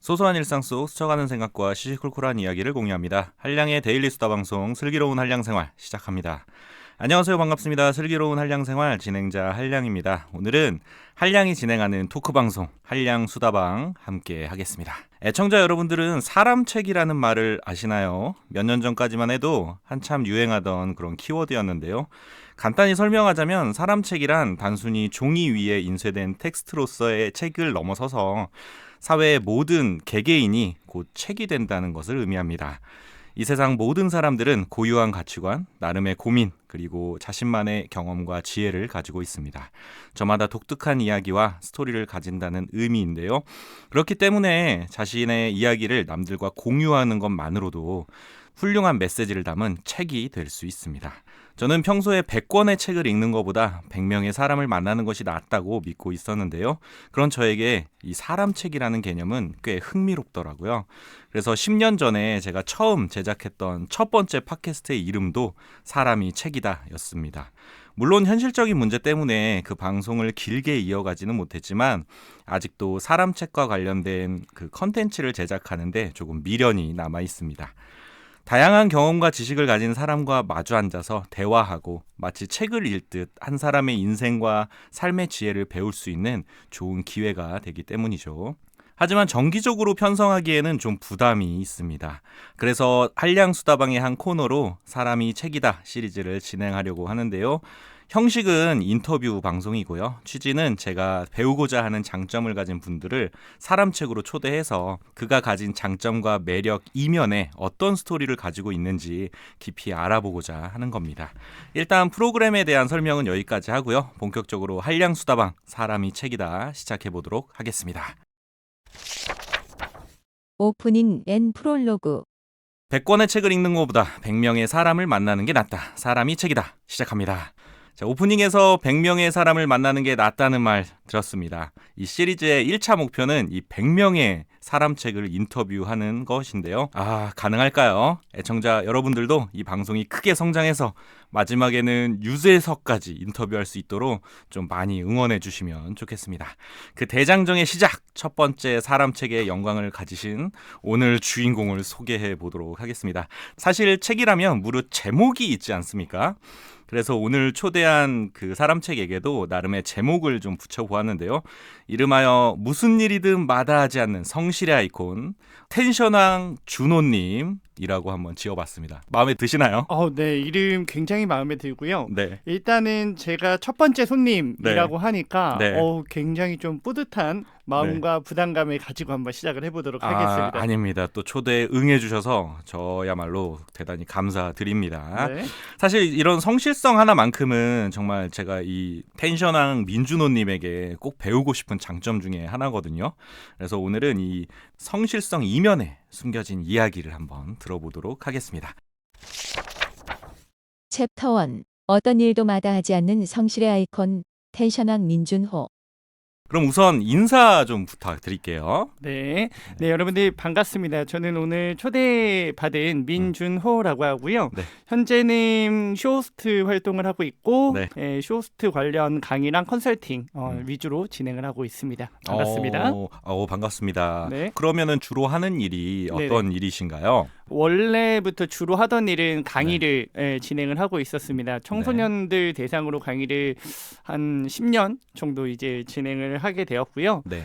소소한 일상 속 스쳐가는 생각과 시시콜콜한 이야기를 공유합니다. 한량의 데일리 수다 방송 슬기로운 한량생활 시작합니다. 안녕하세요. 반갑습니다. 슬기로운 한량생활 진행자 한량입니다. 오늘은 한량이 진행하는 토크 방송 한량 수다방 함께 하겠습니다. 애청자 여러분들은 사람책이라는 말을 아시나요? 몇 년 전까지만 해도 한참 유행하던 그런 키워드였는데요. 간단히 설명하자면 사람책이란 단순히 종이 위에 인쇄된 텍스트로서의 책을 넘어서서 사회의 모든 개개인이 곧 책이 된다는 것을 의미합니다. 이 세상 모든 사람들은 고유한 가치관, 나름의 고민, 그리고 자신만의 경험과 지혜를 가지고 있습니다. 저마다 독특한 이야기와 스토리를 가진다는 의미인데요. 그렇기 때문에 자신의 이야기를 남들과 공유하는 것만으로도 훌륭한 메시지를 담은 책이 될 수 있습니다. 저는 평소에 100권의 책을 읽는 것보다 100명의 사람을 만나는 것이 낫다고 믿고 있었는데요. 그런 저에게 이 사람책이라는 개념은 꽤 흥미롭더라고요. 그래서 10년 전에 제가 처음 제작했던 첫 번째 팟캐스트의 이름도 사람이 책이다 였습니다. 물론 현실적인 문제 때문에 그 방송을 길게 이어가지는 못했지만 아직도 사람책과 관련된 그 컨텐츠를 제작하는데 조금 미련이 남아 있습니다. 다양한 경험과 지식을 가진 사람과 마주 앉아서 대화하고 마치 책을 읽듯 한 사람의 인생과 삶의 지혜를 배울 수 있는 좋은 기회가 되기 때문이죠. 하지만 정기적으로 편성하기에는 좀 부담이 있습니다. 그래서 한량수다방의 한 코너로 사람이 책이다 시리즈를 진행하려고 하는데요. 형식은 인터뷰 방송이고요. 취지는 제가 배우고자 하는 장점을 가진 분들을 사람책으로 초대해서 그가 가진 장점과 매력 이면에 어떤 스토리를 가지고 있는지 깊이 알아보고자 하는 겁니다. 일단 프로그램에 대한 설명은 여기까지 하고요. 본격적으로 한량수다방 사람이 책이다 시작해보도록 하겠습니다. 오프닝 앤 프롤로그 100권의 책을 읽는 것보다 100명의 사람을 만나는 게 낫다. 사람이 책이다. 시작합니다. 자, 오프닝에서 100명의 사람을 만나는 게 낫다는 말 들었습니다. 이 시리즈의 1차 목표는 이 100명의 사람책을 인터뷰하는 것인데요. 가능할까요? 애청자 여러분들도 이 방송이 크게 성장해서 마지막에는 유재석까지 인터뷰할 수 있도록 좀 많이 응원해 주시면 좋겠습니다. 그 대장정의 시작, 첫 번째 사람책의 영광을 가지신 오늘 주인공을 소개해 보도록 하겠습니다. 사실 책이라면 무릇 제목이 있지 않습니까? 그래서 오늘 초대한 그 사람책에게도 나름의 제목을 좀 붙여보았는데요. 이름하여 무슨 일이든 마다하지 않는 성실의 아이콘 텐션왕 준호님이라고 한번 지어봤습니다. 마음에 드시나요? 네, 이름 굉장히 마음에 들고요. 네. 일단은 제가 첫 번째 손님이라고 하니까 네. 굉장히 좀 뿌듯한 마음과 부담감을 가지고 한번 시작을 해보도록 하겠습니다. 아닙니다. 또 초대에 응해주셔서 저야말로 대단히 감사드립니다. 네. 사실 이런 성실성 하나만큼은 정말 제가 이 텐션왕 민준호님에게 꼭 배우고 싶은 장점 중에 하나거든요. 그래서 오늘은 이 성실성 이면에 숨겨진 이야기를 한번 들어보도록 하겠습니다. 챕터 1 어떤 일도 마다하지 않는 성실의 아이콘 텐션왕 민준호. 그럼 우선 인사 좀 부탁드릴게요. 네, 여러분들 반갑습니다. 저는 오늘 초대받은 민준호라고 하고요. 네. 현재는 쇼호스트 활동을 하고 있고 네. 쇼호스트 관련 강의랑 컨설팅 위주로 진행을 하고 있습니다. 반갑습니다. 반갑습니다. 네. 그러면은 주로 하는 일이 어떤 일이신가요? 원래부터 주로 하던 일은 강의를 진행을 하고 있었습니다. 청소년들 대상으로 강의를 한 10년 정도 이제 진행을 하게 되었고요. 네.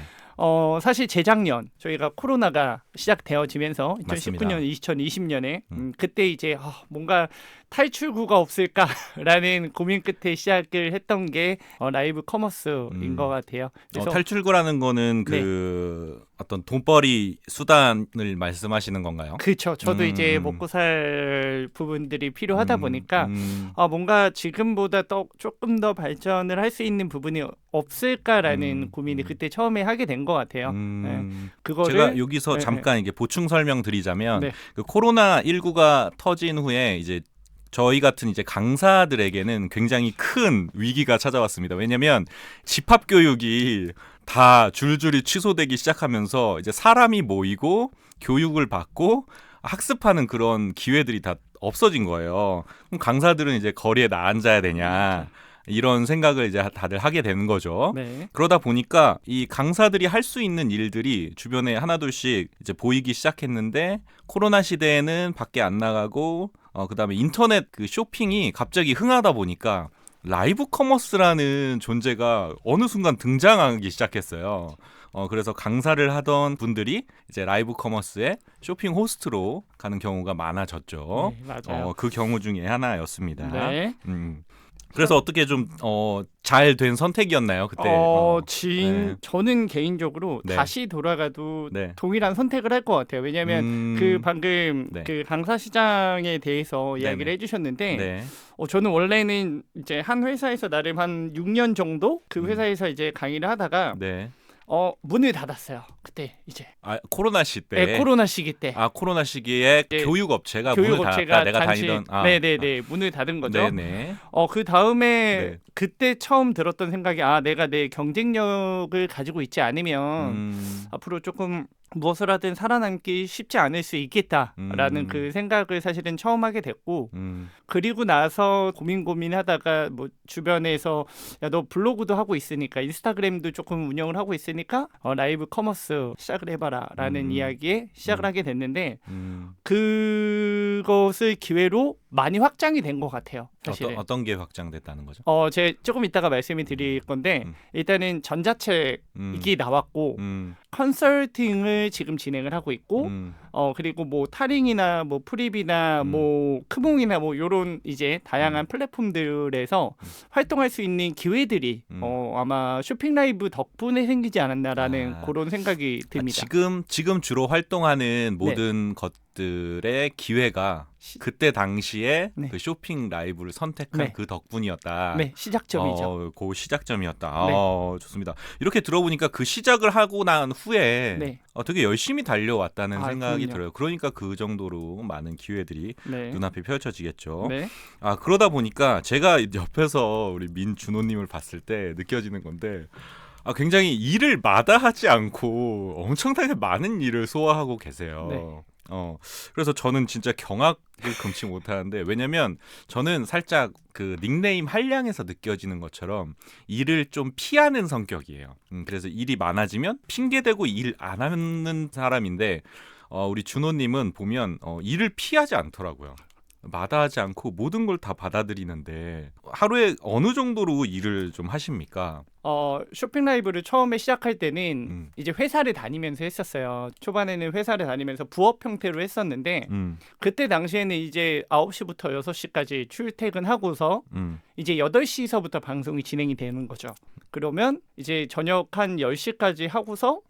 사실 재작년 저희가 코로나가 시작되어지면서 맞습니다. 2019년, 2020년에 그때 이제 뭔가 탈출구가 없을까라는 고민 끝에 시작을 했던 게 라이브 커머스인 것 같아요. 그래서 탈출구라는 거는 그 어떤 돈벌이 수단을 말씀하시는 건가요? 그렇죠. 저도 이제 먹고 살 부분들이 필요하다 보니까 뭔가 지금보다 조금 더 발전을 할 수 있는 부분이 없을까라는 고민이 그때 처음에 하게 된 것 같아요. 그거를 제가 여기서 잠깐 이게 보충 설명드리자면 그 코로나 19가 터진 후에 이제 저희 같은 이제 강사들에게는 굉장히 큰 위기가 찾아왔습니다. 왜냐하면 집합 교육이 다 줄줄이 취소되기 시작하면서 이제 사람이 모이고 교육을 받고 학습하는 그런 기회들이 다 없어진 거예요. 그럼 강사들은 이제 거리에 앉아야 되냐, 이런 생각을 이제 다들 하게 되는 거죠. 네. 그러다 보니까 이 강사들이 할 수 있는 일들이 주변에 하나둘씩 이제 보이기 시작했는데 코로나 시대에는 밖에 안 나가고 그다음에 인터넷 그 쇼핑이 갑자기 흥하다 보니까 라이브 커머스라는 존재가 어느 순간 등장하기 시작했어요. 그래서 강사를 하던 분들이 이제 라이브 커머스의 쇼핑 호스트로 가는 경우가 많아졌죠. 네, 맞아요. 그 경우 중에 하나였습니다. 네. 그래서 어떻게 좀 잘 된 선택이었나요 그때? 네. 저는 개인적으로 네. 다시 돌아가도 네. 동일한 선택을 할 것 같아요. 왜냐하면 그 방금 네. 그 강사 시장에 대해서 이야기를 네네. 해주셨는데 네. 저는 원래는 이제 한 회사에서 나름 한 6년 정도 그 회사에서 이제 강의를 하다가 네. 문을 닫았어요. 그때 이제 코로나 시대. 네, 코로나 시기 때. 코로나 시기에 네. 교육업체가 문을 닫았다. 내가 다니던. 네네네 문을 닫은 거죠. 네네. 그 다음에 네. 그때 처음 들었던 생각이 내가 내 경쟁력을 가지고 있지 않으면 앞으로 조금 무엇을 하든 살아남기 쉽지 않을 수 있겠다라는 그 생각을 사실은 처음 하게 됐고 그리고 나서 고민하다가 뭐 주변에서 야, 너 블로그도 하고 있으니까 인스타그램도 조금 운영을 하고 있으니까 라이브 커머스 시작을 해봐라라는 이야기에 시작을 하게 됐는데 그것을 기회로 많이 확장이 된 것 같아요. 사실은. 어떤 게 확장됐다는 거죠? 제가 조금 이따가 말씀을 드릴 건데 일단은 전자책이 나왔고 컨설팅을 지금 진행을 하고 있고 그리고 뭐 타링이나 뭐 프립이나 뭐 크몽이나 뭐 요런 이제 다양한 플랫폼들에서 활동할 수 있는 기회들이 아마 쇼핑 라이브 덕분에 생기지 않았나라는 그런 생각이 듭니다. 지금 주로 활동하는 모든 것들의 기회가 그때 당시에 그 쇼핑 라이브를 선택한 그 덕분이었다. 네, 시작점이죠. 그 시작점이었다. 좋습니다. 이렇게 들어보니까 그 시작을 하고 난 후에 되게 열심히 달려왔다는 생각이 들어요. 그러니까 그 정도로 많은 기회들이 눈앞에 펼쳐지겠죠. 네. 그러다 보니까 제가 옆에서 우리 민준호님을 봤을 때 느껴지는 건데 굉장히 일을 마다하지 않고 엄청나게 많은 일을 소화하고 계세요. 네. 그래서 저는 진짜 경악을 금치 못하는데 왜냐면 저는 살짝 그 닉네임 한량에서 느껴지는 것처럼 일을 좀 피하는 성격이에요. 그래서 일이 많아지면 핑계대고 일 안 하는 사람인데 우리 준호님은 보면 일을 피하지 않더라고요. 마다하지 않고 모든 걸 다 받아들이는데 하루에 어느 정도로 일을 좀 하십니까? 쇼핑 라이브를 처음에 시작할 때는 이제 회사를 다니면서 했었어요. 초반에는 회사를 다니면서 부업 형태로 했었는데 그때 당시에는 이제 9시부터 6시까지 출퇴근하고서 이제 8시서부터 방송이 진행이 되는 거죠. 그러면 이제 저녁 한 10시까지 하고서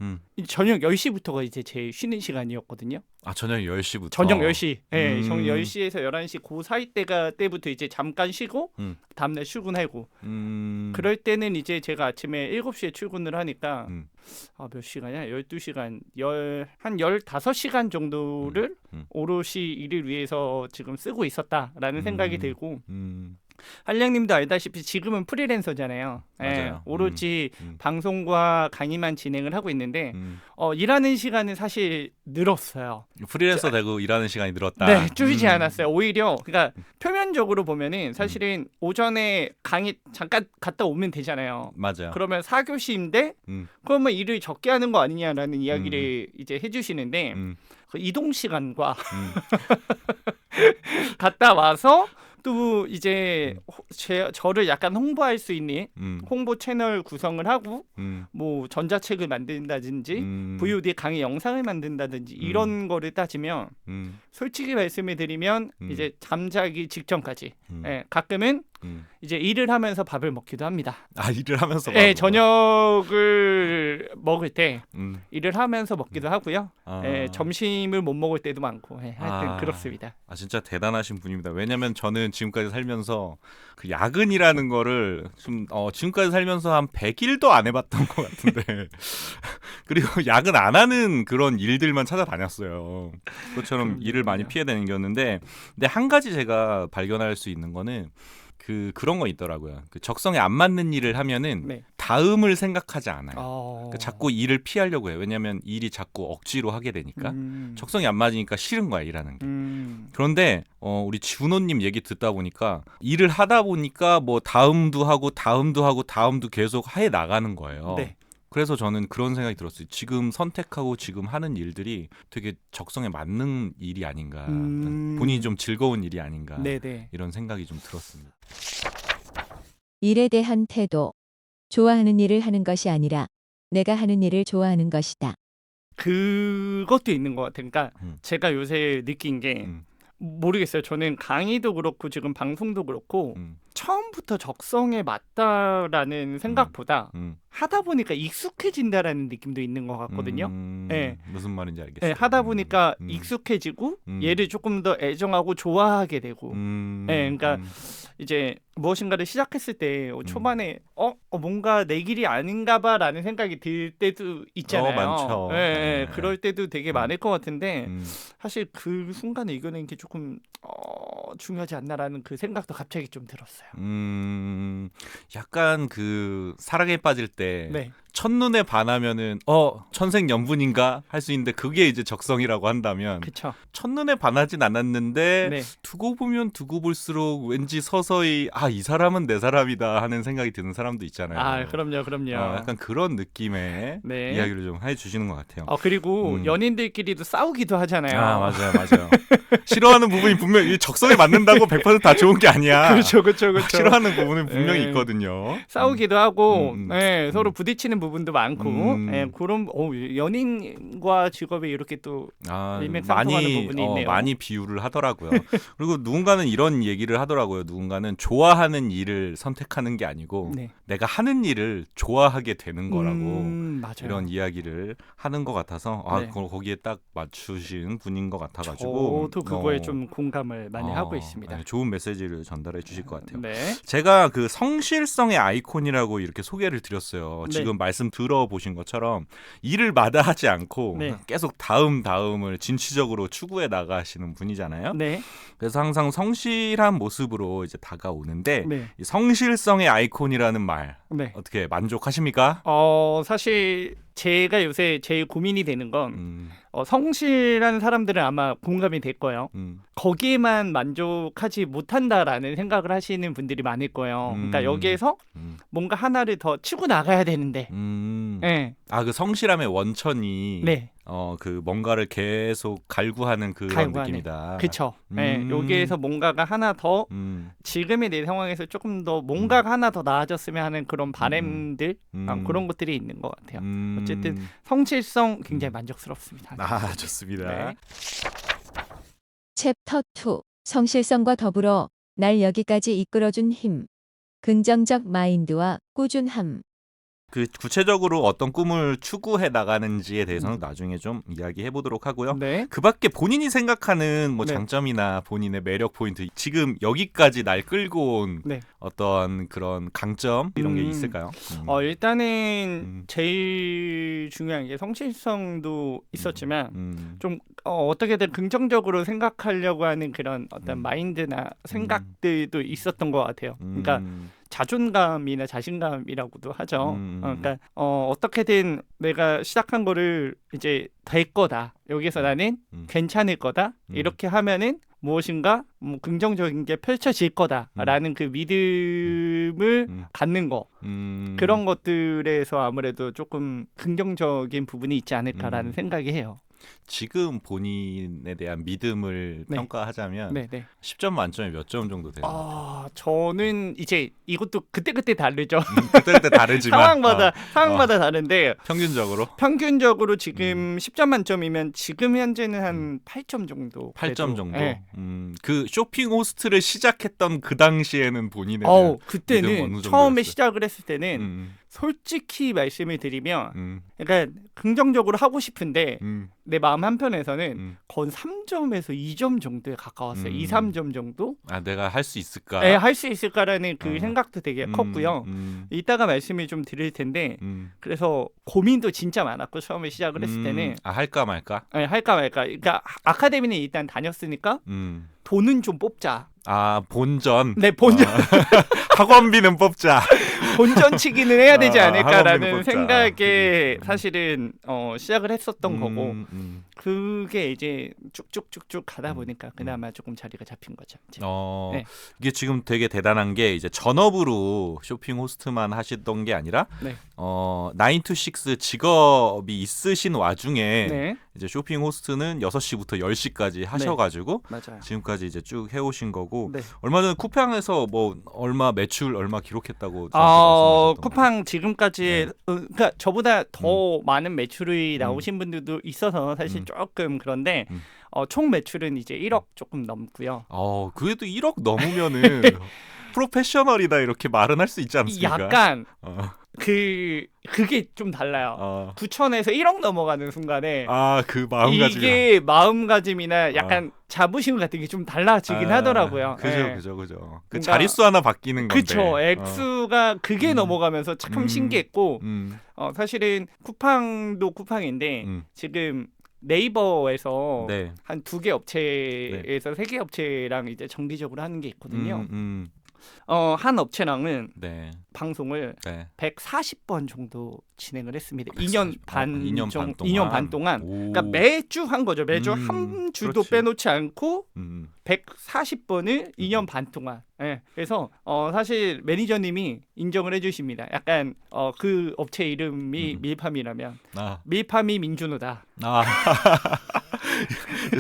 저녁 10시부터가 이제 제 쉬는 시간이었거든요. 저녁 10시부터? 저녁 10시. 네, 저녁 10시에서 11시 그 사이 때부터 이제 잠깐 쉬고 다음날 출근하고 그럴 때는 이제 제가 아침에 7시에 출근을 하니까 몇 시간이야? 12시간 한 15시간 정도를 오롯이 일을 위해서 지금 쓰고 있었다라는 생각이 들고 한량님도 알다시피 지금은 프리랜서잖아요. 맞아요. 오로지 방송과 강의만 진행을 하고 있는데 일하는 시간은 사실 늘었어요. 프리랜서 되고 일하는 시간이 늘었다. 네, 줄지 않았어요. 오히려 그러니까 표면적으로 보면은 사실은 오전에 강의 잠깐 갔다 오면 되잖아요. 맞아요. 그러면 4교시인데 그러면 일을 적게 하는 거 아니냐라는 이야기를 이제 해주시는데 그 이동 시간과 갔다 와서 또 이제 저를 약간 홍보할 수 있는 홍보 채널 구성을 하고 뭐 전자책을 만든다든지 VOD 강의 영상을 만든다든지 이런 거를 따지면 솔직히 말씀을 드리면 이제 잠자기 직전까지 가끔은 이제 일을 하면서 밥을 먹기도 합니다. 일을 하면서 네, 저녁을 먹을 때 일을 하면서 먹기도 하고요. 점심을 못 먹을 때도 많고 하여튼 그렇습니다. 진짜 대단하신 분입니다. 왜냐면 저는 지금까지 살면서 그 야근이라는 거를 좀 지금까지 살면서 한 100일도 안 해봤던 것 같은데 그리고 야근 안 하는 그런 일들만 찾아다녔어요. 그것처럼 일을 많이 피해 다녔는데 근데 한 가지 제가 발견할 수 있는 거는 그런 거 있더라고요. 그 적성에 안 맞는 일을 하면은 네. 다음을 생각하지 않아요. 어. 그러니까 자꾸 일을 피하려고 해요. 왜냐하면 일이 자꾸 억지로 하게 되니까 적성이 안 맞으니까 싫은 거야 일하는 게. 그런데 우리 준호님 얘기 듣다 보니까 일을 하다 보니까 뭐 다음도 하고 다음도 계속 해 나가는 거예요. 네. 그래서 저는 그런 생각이 들었어요. 지금 선택하고 지금 하는 일들이 되게 적성에 맞는 일이 아닌가. 본인이 좀 즐거운 일이 아닌가. 네네. 이런 생각이 좀 들었습니다. 일에 대한 태도. 좋아하는 일을 하는 것이 아니라 내가 하는 일을 좋아하는 것이다. 그것도 있는 것 같아요. 그러니까 제가 요새 느낀 게 음. 모르겠어요. 저는 강의도 그렇고 지금 방송도 그렇고 처음부터 적성에 맞다라는 생각보다 하다 보니까 익숙해진다라는 느낌도 있는 것 같거든요. 네. 무슨 말인지 알겠어요. 네, 하다 보니까 익숙해지고 얘를 조금 더 애정하고 좋아하게 되고. 네, 그러니까 이제 무엇인가를 시작했을 때 초반에 뭔가 내 길이 아닌가봐라는 생각이 들 때도 있잖아요. 많죠. 네, 네. 그럴 때도 되게 많을 것 같은데 사실 그 순간에 이겨내는 게 조금 중요하지 않나라는 그 생각도 갑자기 좀 들었어요. 약간 그 사랑에 빠질 때 네. 첫눈에 반하면은 천생연분인가 할 수 있는데 그게 이제 적성이라고 한다면 그쵸. 첫눈에 반하진 않았는데 네. 두고 보면 두고 볼수록 왠지 서서히 이 사람은 내 사람이다 하는 생각이 드는 사람도 있잖아요. 아, 그럼요. 약간 그런 느낌의 네. 이야기를 좀 해주시는 것 같아요. 그리고 연인들끼리도 싸우기도 하잖아요. 맞아요. 싫어하는 부분이 분명히 적성에 맞는다고 100%다 좋은 게 아니야. 그렇죠. 싫어하는 부분은 분명히 네. 있거든요. 싸우기도 하고 네, 서로 부딪히는 부분도 많고 네, 그런 연인과 직업에 이렇게 또 일맥상통하는 부분이 있네요. 많이 비유를 하더라고요. 그리고 누군가는 이런 얘기를 하더라고요. 누군가는 좋아하는 일을 선택하는 게 아니고 네. 내가 하는 일을 좋아하게 되는 거라고 맞아요. 이런 이야기를 하는 것 같아서 네. 거기에 딱 맞추신 분인 것 같아가지고 저도 그거에 좀 공감을 많이 하고 있습니다. 네, 좋은 메시지를 전달해 주실 것 같아요. 네. 제가 그 성실성의 아이콘이라고 이렇게 소개를 드렸어요. 네. 지금 말씀 들어보신 것처럼 일을 마다하지 않고 네. 계속 다음을 진취적으로 추구해 나가시는 분이잖아요. 네. 그래서 항상 성실한 모습으로 이제 다가오는데 네. 이 성실성의 아이콘이라는 말 네. 어떻게 만족하십니까? 사실 제가 요새 제일 고민이 되는 건 성실한 사람들은 아마 공감이 될 거예요. 거기에만 만족하지 못한다라는 생각을 하시는 분들이 많을 거예요. 그러니까 여기에서 뭔가 하나를 더 치고 나가야 되는데. 네. 그 성실함의 원천이 네. 그 뭔가를 계속 갈구하는 그런 느낌이다. 그렇죠. 네. 여기에서 뭔가가 하나 더 지금의 내 상황에서 조금 더 뭔가가 하나 더 나아졌으면 하는 그런 바람들 그런 것들이 있는 것 같아요. 어쨌든 성실성 굉장히 만족스럽습니다. 좋습니다. 네. 챕터 2. 성실성과 더불어 날 여기까지 이끌어준 힘. 긍정적 마인드와 꾸준함. 그 구체적으로 어떤 꿈을 추구해 나가는지에 대해서는 나중에 좀 이야기해 보도록 하고요. 네. 그 밖에 본인이 생각하는 뭐 네. 장점이나 본인의 매력 포인트, 지금 여기까지 날 끌고 온 네. 어떤 그런 강점 이런 게 있을까요? 일단은 제일 중요한 게 성실성도 있었지만 좀 어떻게든 긍정적으로 생각하려고 하는 그런 어떤 마인드나 생각들도 있었던 것 같아요. 그러니까 자존감이나 자신감이라고도 하죠. 그러니까 어떻게든 내가 시작한 거를 이제 될 거다. 여기서 나는 괜찮을 거다. 이렇게 하면은 무엇인가 긍정적인 게 펼쳐질 거다라는 그 믿음을 갖는 거. 그런 것들에서 아무래도 조금 긍정적인 부분이 있지 않을까라는 생각이 해요. 지금 본인에 대한 믿음을 네. 평가하자면 네. 10점 만점에 몇 점 정도 되나요? 저는 이제 이것도 그때그때 다르죠. 그때 다르지만 상황마다 다른데 평균적으로 지금 10점 만점이면 지금 현재는 한 8점 정도. 8점 정도. 네. 그 쇼핑 호스트를 시작했던 그 당시에는 본인에 대한 믿음 어느 그때는 정도였어요? 처음에 시작을 했을 때는 솔직히 말씀을 드리면 약간 긍정적으로 하고 싶은데 내 마음 한편에서는 거의 3점에서 2점 정도에 가까웠어요. 2, 3점 정도? 아, 내가 할 수 있을까? 네, 할 수 있을까라는 그 생각도 되게 컸고요. 이따가 말씀을 좀 드릴 텐데 그래서 고민도 진짜 많았고 처음에 시작을 했을 때는 아, 할까 말까? 네, 할까 말까. 그러니까 아카데미는 일단 다녔으니까 돈은 좀 뽑자. 아, 본전. 네, 본전. 학원비는 뽑자. 본전치기는 해야 되지 학원비는 않을까라는 뽑자. 생각에 사실은 시작을 했었던 거고 음. 그게 이제 쭉쭉쭉쭉 가다 보니까 그나마 조금 자리가 잡힌 거죠. 이제. 네. 이게 지금 되게 대단한 게 이제 전업으로 쇼핑 호스트만 하시던 게 아니라 네. 9 to 6 직업이 있으신 와중에 네. 이제 쇼핑 호스트는 6시부터 10시까지 하셔가지고 맞아요. 지금까지 이제 쭉 해오신 거고 네. 얼마 전에 쿠팡에서 뭐 얼마 매출 얼마 기록했다고 말씀하셨던 쿠팡 지금까지 그러니까 저보다 더 많은 매출이 나오신 분들도 있어서 사실 조금 그런데 총 매출은 이제 1억 조금 넘고요. 그래도 1억 넘으면은 프로페셔널이다 이렇게 말은 할 수 있지 않습니까? 약간 그게 좀 달라요. 9천에서 1억 넘어가는 순간에 그 마음가짐이 이게 마음가짐이나 약간 자부심 같은 게 좀 달라지긴 하더라고요. 그죠. 그 그러니까, 자릿수 하나 바뀌는 건데. 그쵸. 액수가 그게 넘어가면서 참 신기했고 사실은 쿠팡도 쿠팡인데 지금 네이버에서 네. 한 2개 업체에서 3개 업체랑 이제 정기적으로 하는 게 있거든요. 한 업체랑은 네. 방송을 네. 140번 정도 진행을 했습니다. 140번. 2년 반 동안. 그러니까 매주 한 거죠. 매주 한 주도 그렇지. 빼놓지 않고 140번을 2년 음. 반 동안. 네. 그래서 사실 매니저님이 인정을 해주십니다. 약간 그 업체 이름이 밀팜이라면 밀팜이 민준호다.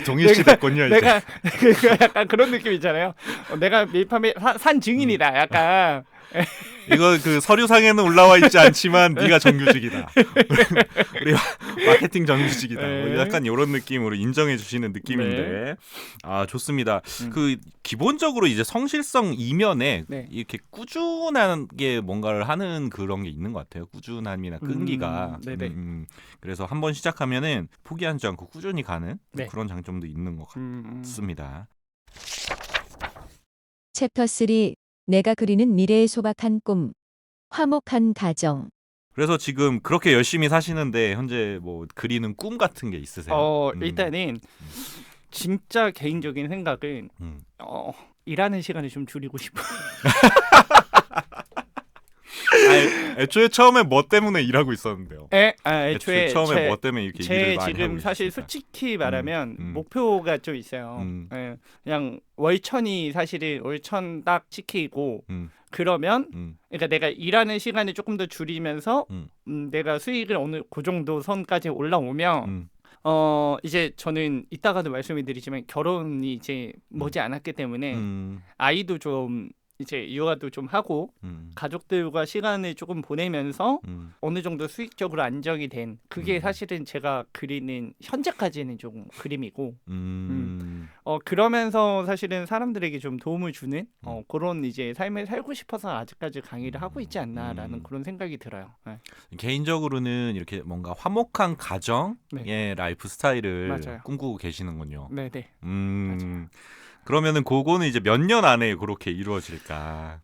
동일시 됐군요. 이제. 내가 약간 그런 느낌 있잖아요. 내가 밀팜의 산 증인이다. 약간 이거 그 서류상에는 올라와 있지 않지만 네가 정규직이다. 우리 마케팅 정규직이다. 뭐 약간 이런 느낌으로 인정해 주시는 느낌인데 좋습니다. 그 기본적으로 이제 성실성 이면에 이렇게 꾸준하게 뭔가를 하는 그런 게 있는 것 같아요. 꾸준함이나 끈기가. 그래서 한번 시작하면은 포기하지 않고 꾸준히 가는 그런 장점도 있는 것 같습니다. 챕터 3 내가 그리는 미래의 소박한 꿈 화목한 가정. 그래서 지금 그렇게 열심히 사시는데 현재 뭐 그리는 꿈 같은 게 있으세요? 일단은 진짜 개인적인 생각은 일하는 시간을 좀 줄이고 싶어요. 애초에 처음에 뭐 때문에 일하고 있었는데요? 애초에 처음에 뭐 때문에 이렇게 일을 많이 지금 하고 사실 있었어요? 솔직히 말하면 목표가 좀 있어요. 그냥 월천이 사실은 월천 딱 지키고 그러면 그러니까 내가 일하는 시간을 조금 더 줄이면서 내가 수익을 어느 그 정도 선까지 올라오면 이제 저는 이따가도 말씀을 드리지만 결혼이 이제 머지 않았기 때문에 아이도 좀 이제 육아도 좀 하고 가족들과 시간을 조금 보내면서 어느 정도 수익적으로 안정이 된 그게 사실은 제가 그리는 현재까지는 좀 그림이고 그러면서 사실은 사람들에게 좀 도움을 주는 그런 이제 삶을 살고 싶어서 아직까지 강의를 하고 있지 않나라는 그런 생각이 들어요. 개인적으로는 이렇게 뭔가 화목한 가정의 라이프 스타일을 꿈꾸고 계시는군요. 네네. 맞아요. 그러면은 그거는 이제 몇 년 안에 그렇게 이루어질까?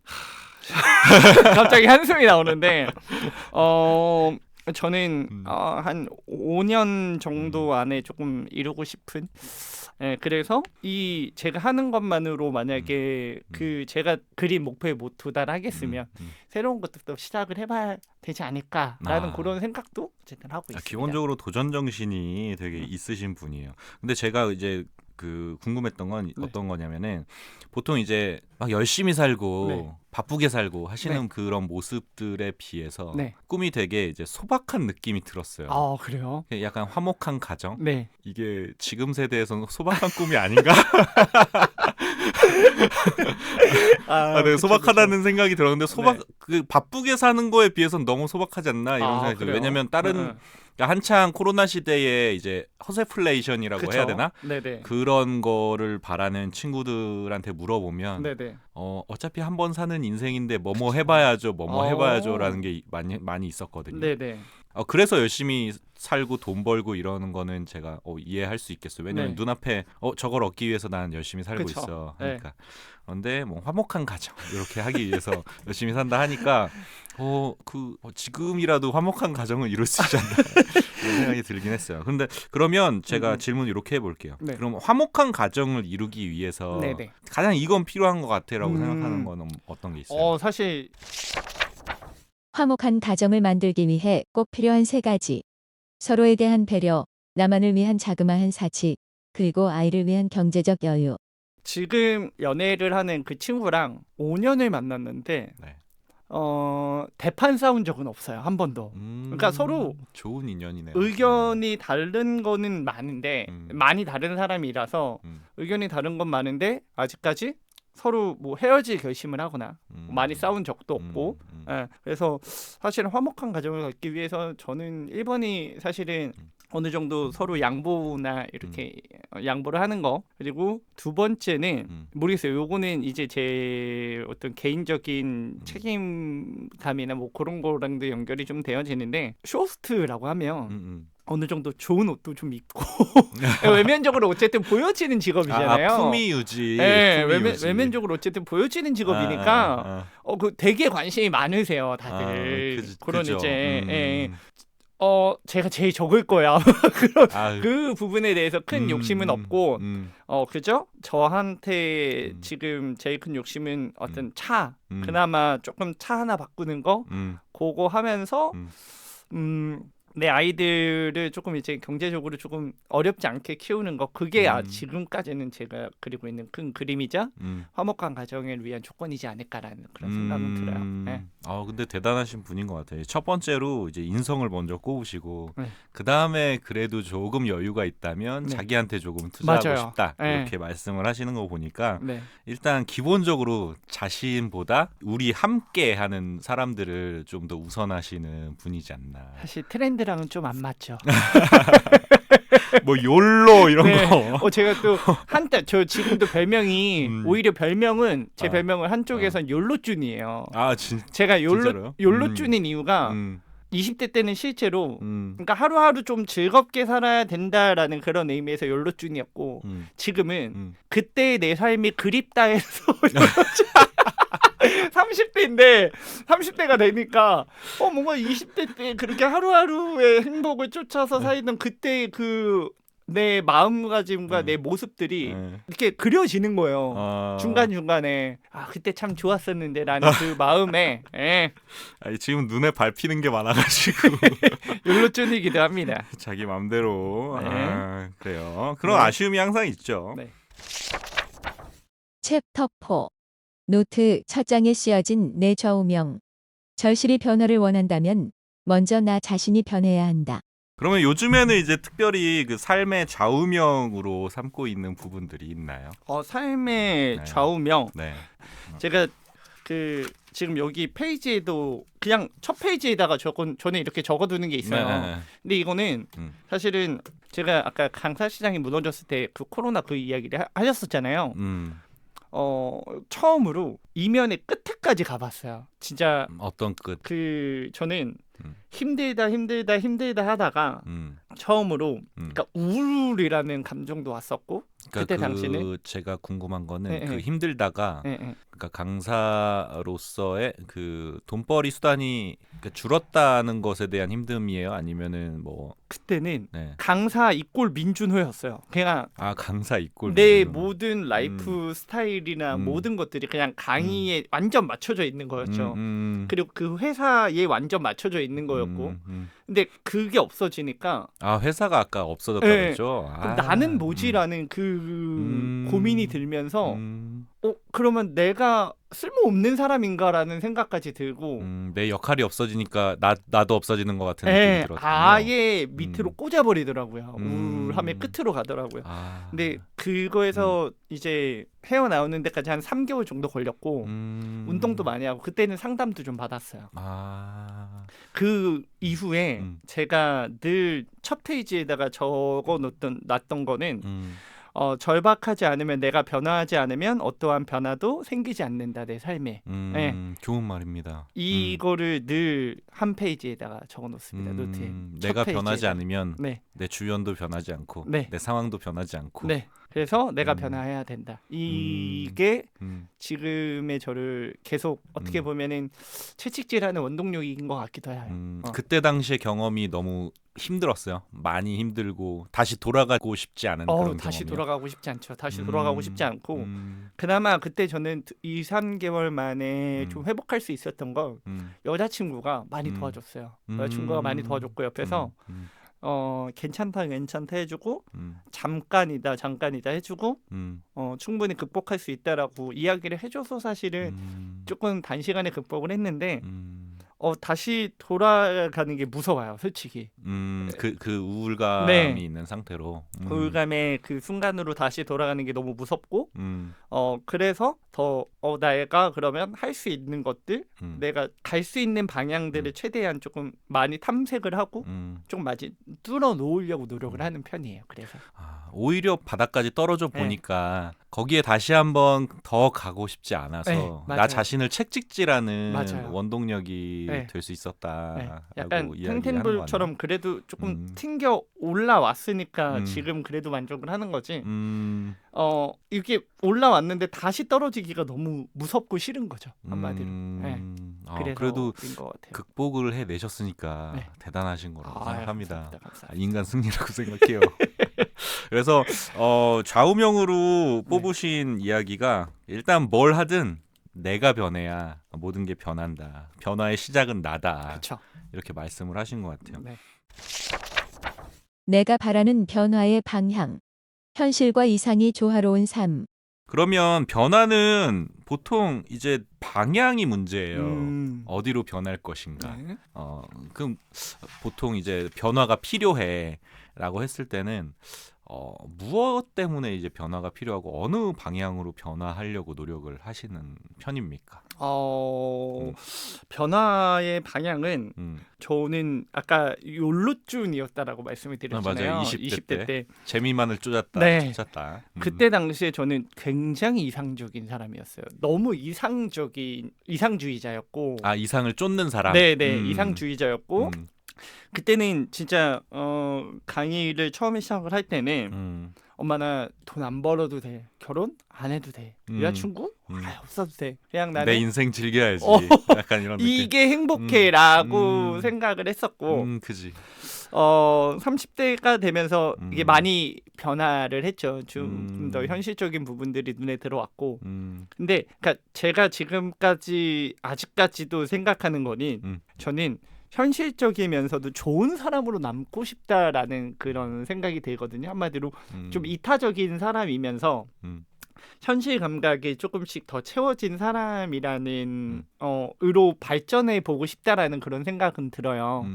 갑자기 한숨이 나오는데 저는 한 5년 정도 안에 조금 이루고 싶은 그래서 이 제가 하는 것만으로 만약에 그 제가 그린 목표에 못 도달하겠으면 새로운 것들도 시작을 해봐야 되지 않을까라는 그런 생각도 어쨌든 하고 있습니다. 기본적으로 도전 정신이 되게 있으신 분이에요. 근데 제가 이제 그 궁금했던 건 어떤 거냐면은 보통 이제 막 열심히 살고 바쁘게 살고 하시는 그런 모습들에 비해서 꿈이 되게 이제 소박한 느낌이 들었어요. 그래요? 약간 화목한 가정? 네. 이게 지금 세대에서는 소박한 꿈이 아닌가? 네, 소박하다는 생각이 들었는데 그 바쁘게 사는 거에 비해서는 너무 소박하지 않나 이런 생각이 들어요. 왜냐면 다른 그러니까 한창 코로나 시대에 이제 허세플레이션이라고 그쵸? 해야 되나? 네네. 그런 거를 바라는 친구들한테 물어보면 네네. 어차피 한 번 사는 인생인데 뭐뭐 해봐야죠, 뭐뭐 어. 해봐야죠라는 게 많이 있었거든요. 네네. 그래서 열심히 살고 돈 벌고 이러는 거는 제가 이해할 수 있겠어요. 왜냐면 네. 눈앞에 저걸 얻기 위해서 난 열심히 살고 그쵸. 있어 네. 하니까. 그런데 뭐 화목한 가정 이렇게 하기 위해서 열심히 산다 하니까 지금이라도 화목한 가정을 이룰 수 있지 않나 이런 생각이 들긴 했어요. 근데 그러면 제가 질문 이렇게 해볼게요. 네. 그럼 화목한 가정을 이루기 위해서 네네. 가장 이건 필요한 것 같아라고 음. 생각하는 건 어떤 게 있어요? 사실 화목한 가정을 만들기 위해 꼭 필요한 3가지. 서로에 대한 배려, 나만을 위한 자그마한 사치, 그리고 아이를 위한 경제적 여유. 지금 연애를 하는 그 친구랑 5년을 만났는데 네. 대판 싸운 적은 없어요. 한 번도. 그러니까 서로 좋은 인연이네요. 의견이 다른 거는 많은데 많이 다른 사람이라서 의견이 다른 건 많은데 아직까지 서로 뭐 헤어질 결심을 하거나 많이 싸운 적도 없고 예, 그래서 사실은 화목한 가정을 갖기 위해서 저는 1번이 사실은 어느 정도 서로 양보나 이렇게 양보를 하는 거. 그리고 2번째는 모르겠어요. 요거는 이제 제 어떤 개인적인 책임감이나 뭐 그런 거랑도 연결이 좀 되어지는데 쇼호스트라고 하면 어느 정도 좋은 옷도 좀 입고 외면적으로 어쨌든 보여지는 직업이잖아요. 품위 유지. 네, 품위 유지. 외면적으로 어쨌든 보여지는 직업이니까 그 되게 관심이 많으세요, 다들. 그런 그죠. 이제 제가 제일 적을 거야. 그 부분에 대해서 큰 욕심은 없고, 그죠? 저한테 지금 제일 큰 욕심은 어떤 차, 그나마 조금 차 하나 바꾸는 거, 그거 하면서, 내 아이들을 조금 이제 경제적으로 조금 어렵지 않게 키우는 거, 그게 지금까지는 제가 그리고 있는 큰 그림이자 화목한 가정을 위한 조건이지 않을까라는 그런 생각은 들어요. 네. 근데 대단하신 분인 것 같아요. 첫 번째로 이제 인성을 먼저 꼽으시고 네. 그 다음에 그래도 조금 여유가 있다면 네. 자기한테 조금 투자하고 맞아요. 싶다 네. 이렇게 말씀을 하시는 거 보니까 네. 일단 기본적으로 자신보다 우리 함께하는 사람들을 좀 더 우선하시는 분이지 않나. 사실 트렌드랑은 좀 안 맞죠. 뭐 욜로 이런 네. 거. 제가 또 한때 저 지금도 별명이 오히려 별명은 제 아. 별명을 한쪽에선 욜로준이에요. 제가 진짜로요? 욜로준인 이유가 20대 때는 실제로 그러니까 하루하루 좀 즐겁게 살아야 된다라는 그런 의미에서 욜로준이었고 지금은 그때의 내 삶이 그립다 해서 30대인데 30대가 되니까 뭔가 20대 때 그렇게 하루하루의 행복을 쫓아서 살던 그때의 그 내 마음가짐과 내 모습들이 이렇게 그려지는 거예요. 중간중간에 그때 참 좋았었는데 라는 그 마음에 아니, 지금 눈에 밟히는 게 많아가지고 욜로준이기도 합니다. 자기 맘대로. 네. 그래요. 그런 네. 아쉬움이 항상 있죠. 네. 챕터 4. 노트 첫 장에 쓰여진 내 좌우명. 절실히 변화를 원한다면 먼저 나 자신이 변해야 한다. 그러면 요즘에는 이제 특별히 그 삶의 좌우명으로 삼고 있는 부분들이 있나요? 삶의 네. 좌우명. 네. 제가 지금 여기 페이지에도 그냥 첫 페이지에다가 저는 이렇게 적어두는 게 있어요. 네. 근데 이거는 사실은 제가 아까 강사 시장이 무너졌을 때 그 코로나 그 이야기를 하셨었잖아요. 처음으로 이면의 끝에까지 가봤어요. 진짜 어떤 끝? 저는 힘들다 하다가 처음으로 그러니까 우울이라는 감정도 왔었고 그때 당시는 제가 궁금한 거는 네. 힘들다가 네. 그러니까 강사로서의 그 돈벌이 수단이 줄었다는 것에 대한 힘듦이에요? 아니면은 뭐 그때는 네. 강사 이꼴 민준호였어요. 그냥 강사 이꼴 내 민준호. 모든 라이프 스타일이나 모든 것들이 그냥 강의에 완전 맞춰져 있는 거였죠. 그리고 그 회사에 완전 맞춰져 있는 거였고 근데 그게 없어지니까 회사가 아까 없어졌다고 네. 했죠? 나는 뭐지라는 그 고민이 들면서 그러면 내가 쓸모없는 사람인가라는 생각까지 들고 내 역할이 없어지니까 나도 없어지는 것 같은 느낌이 예, 들었군요. 아예 밑으로 꽂아버리더라고요. 음. 우울함의 끝으로 가더라고요. 아. 근데 그거에서 이제 헤어나오는 데까지 한 3개월 정도 걸렸고 운동도 많이 하고 그때는 상담도 좀 받았어요. 아. 그 이후에 제가 늘 첫 페이지에다가 놨던 거는 절박하지 않으면 내가 변화하지 않으면 어떠한 변화도 생기지 않는다 내 삶에. 예. 좋은 말입니다. 이거를 늘 한 페이지에다가 적어놓습니다. 노트에. 내가 첫 변하지 페이지에다가. 않으면 네. 내 주변도 변하지 않고 네. 내 상황도 변하지 않고. 네. 그래서 내가 음. 변화해야 된다. 이게 음. 지금의 저를 계속 어떻게 보면은 채찍질하는 원동력인 것 같기도 해요. 그때 당시의 경험이 너무 힘들었어요. 많이 힘들고 다시 돌아가고 싶지 않은 그런 다시 경험이요. 돌아가고 싶지 않죠. 다시 돌아가고 싶지 않고 음. 그나마 그때 저는 2, 3개월 만에 좀 회복할 수 있었던 건 여자친구가 많이 도와줬어요. 여자친구가 많이 도와줬고 옆에서 괜찮다 해주고 잠깐이다 해주고 충분히 극복할 수 있다라고 이야기를 해줘서 사실은 조금 단시간에 극복을 했는데 다시 돌아가는 게 무서워요, 솔직히. 그 우울감이 네. 있는 상태로. 우울감의 그 순간으로 다시 돌아가는 게 너무 무섭고 그래서 더 내가 그러면 할 수 있는 것들 내가 갈 수 있는 방향들을 최대한 조금 많이 탐색을 하고 좀 많이 뚫어 놓으려고 노력을 하는 편이에요. 그래서 오히려 바닥까지 떨어져 네. 보니까 거기에 다시 한번 더 가고 싶지 않아서 네, 나 맞아요. 자신을 책찍질하는 맞아요. 원동력이 네. 될 수 네. 있었다라고 약간 이야기하는 탱탱볼처럼 거네요. 그래도 조금 튕겨 올라왔으니까 음. 지금 그래도 만족을 하는 거지. 음. 이게 올라왔는데 다시 떨어지기가 너무 무섭고 싫은 거죠, 한마디로. 네. 그래서 그래도 인것 같아요. 극복을 해내셨으니까 네. 대단하신 거라고 생각합니다. 감사합니다. 인간 승리라고 생각해요. 그래서 좌우명으로 뽑으신 이야기가 일단 뭘 하든 내가 변해야 모든 게 변한다. 변화의 시작은 나다. 그렇죠. 이렇게 말씀을 하신 것 같아요. 네. 내가 바라는 변화의 방향. 현실과 이상이 조화로운 삶. 그러면 변화는 보통 이제 방향이 문제예요. 어디로 변할 것인가. 네. 그럼 보통 이제 변화가 필요해라고 했을 때는 무엇 때문에 이제 변화가 필요하고 어느 방향으로 변화하려고 노력을 하시는 편입니까? 변화의 방향은 음. 저는 아까 욜로준이었다라고 말씀을 드렸잖아요. 맞아요. 20대 때. 재미만을 쫓았다. 네. 쫓았다. 그때 당시에 저는 굉장히 이상적인 사람이었어요. 너무 이상주의자였고. 이상을 쫓는 사람. 네네 이상주의자였고 음. 그때는 진짜 강의를 처음에 시작을 할 때는 엄마 나 돈 안 벌어도 돼. 결혼 안 해도 돼. 여자친구 없어도 돼. 그냥 나는 내 인생 즐겨야지. 약간 이런 느낌. 이게 행복해라고 생각을 했었고 그지. 30대가 되면서 이게 많이 변화를 했죠. 좀 더 현실적인 부분들이 눈에 들어왔고 근데 그러니까 제가 아직까지도 생각하는 거는 저는 현실적이면서도 좋은 사람으로 남고 싶다라는 그런 생각이 들거든요. 한마디로 좀 이타적인 사람이면서 현실 감각이 조금씩 더 채워진 사람이라는 으로 발전해 보고 싶다라는 그런 생각은 들어요.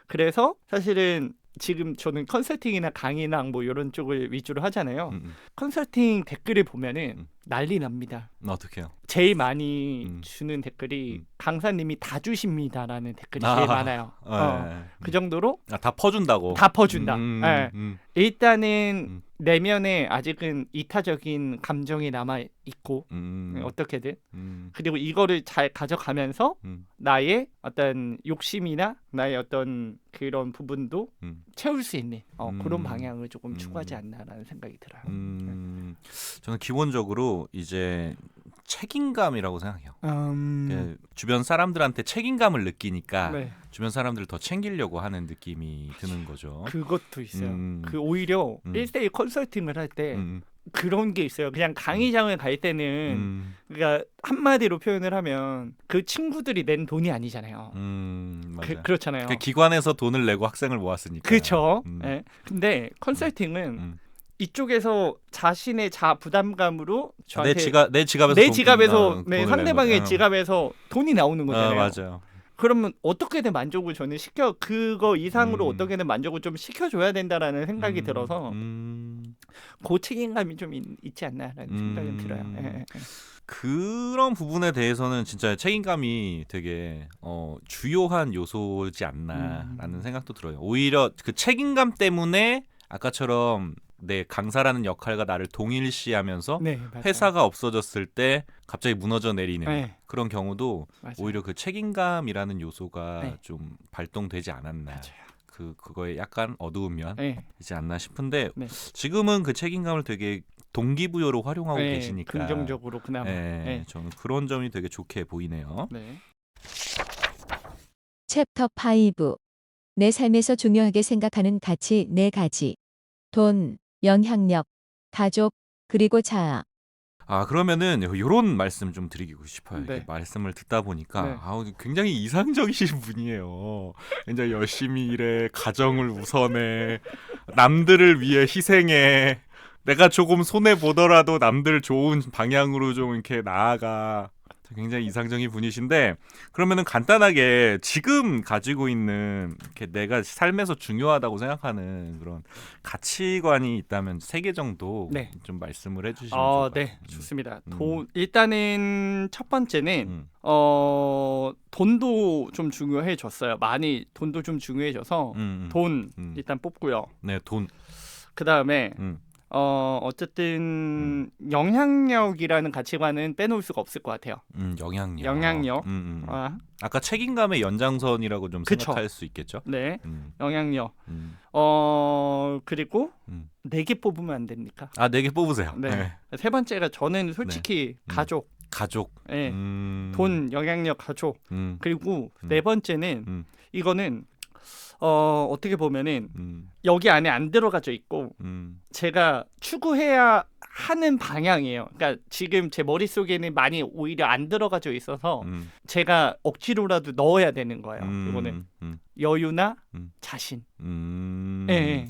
그래서 사실은 지금 저는 컨설팅이나 강의나 뭐 이런 쪽을 위주로 하잖아요. 컨설팅 댓글을 보면은 난리 납니다. 어떻게요? 제일 많이 주는 댓글이 강사님이 다 주십니다라는 댓글이 제일 많아요. 그 정도로 다 퍼준다고. 다 퍼준다. 일단은 내면에 아직은 이타적인 감정이 남아 있고 어떻게든 그리고 이거를 잘 가져가면서 나의 어떤 욕심이나 나의 어떤 그런 부분도 채울 수 있는 그런 방향을 조금 추구하지 않나라는 생각이 들어요. 저는 기본적으로 이제 책임감이라고 생각해요. 주변 사람들한테 책임감을 느끼니까 네. 주변 사람들을 더 챙기려고 하는 느낌이 드는 거죠. 그것도 있어요. 그 오히려 1대1 컨설팅을 할 때 그런 게 있어요. 그냥 강의장을 갈 때는 그러니까 한마디로 표현을 하면 그 친구들이 낸 돈이 아니잖아요. 맞아요. 그렇잖아요. 기관에서 돈을 내고 학생을 모았으니까. 그렇죠. 네. 근데 컨설팅은 이쪽에서 자신의 부담감으로 저한테 내 지갑에서 내 돈 지갑에서 돈을 네, 내는 상대방의 거죠. 지갑에서 돈이 나오는 거잖아요. 맞아요. 그러면 어떻게든 만족을 저는 그거 이상으로 어떻게든 만족을 좀 시켜줘야 된다라는 생각이 들어서 그 책임감이 좀 있지 않나라는 생각이 들어요. 예. 그런 부분에 대해서는 진짜 책임감이 되게 주요한 요소지 않나라는 생각도 들어요. 오히려 그 책임감 때문에 아까처럼 내 강사라는 역할과 나를 동일시하면서 네, 맞아요. 회사가 없어졌을 때 갑자기 무너져 내리는 네. 그런 경우도 맞아요. 오히려 그 책임감이라는 요소가 네. 좀 발동되지 않았나. 맞아요. 그거에 약간 어두운 면이지 네. 않나 싶은데 네. 지금은 그 책임감을 되게 동기부여로 활용하고 네, 계시니까 긍정적으로 그나마. 네. 저는 그런 점이 되게 좋게 보이네요. 네. 챕터 5. 내 삶에서 중요하게 생각하는 가치 4가지. 돈, 영향력, 가족, 그리고 자아. 그러면은 이런 말씀 좀 드리고 싶어요. 네. 이렇게 말씀을 듣다 보니까 네. 굉장히 이상적이신 분이에요. 굉장히 열심히 일해, 가정을 우선해, 남들을 위해 희생해. 내가 조금 손해 보더라도 남들 좋은 방향으로 좀 이렇게 나아가. 굉장히 이상적인 분이신데 그러면은 간단하게 지금 가지고 있는 이렇게 내가 삶에서 중요하다고 생각하는 그런 가치관이 있다면 3개 정도 네. 좀 말씀을 해주시면 좋을 것 같아요. 네, 좋습니다. 일단은 첫 번째는 돈도 좀 중요해졌어요. 많이 돈도 좀 중요해져서 돈 일단 뽑고요. 네, 돈. 그 다음에 어쨌든 영향력이라는 가치관은 빼놓을 수가 없을 것 같아요. 영향력. 아까 책임감의 연장선이라고 좀 그쵸. 생각할 수 있겠죠. 네, 영향력. 그리고 4개 뽑으면 안 됩니까? 4개 뽑으세요. 네. 세 번째가 저는 솔직히 가족. 네. 돈, 영향력, 가족. 그리고 네 번째는 이거는 어떻게 보면은 여기 안에 안 들어가져 있고 제가 추구해야 하는 방향이에요. 그러니까 지금 제 머릿속에는 많이 오히려 안 들어가져 있어서 제가 억지로라도 넣어야 되는 거예요. 이거는 여유나 자신. 네.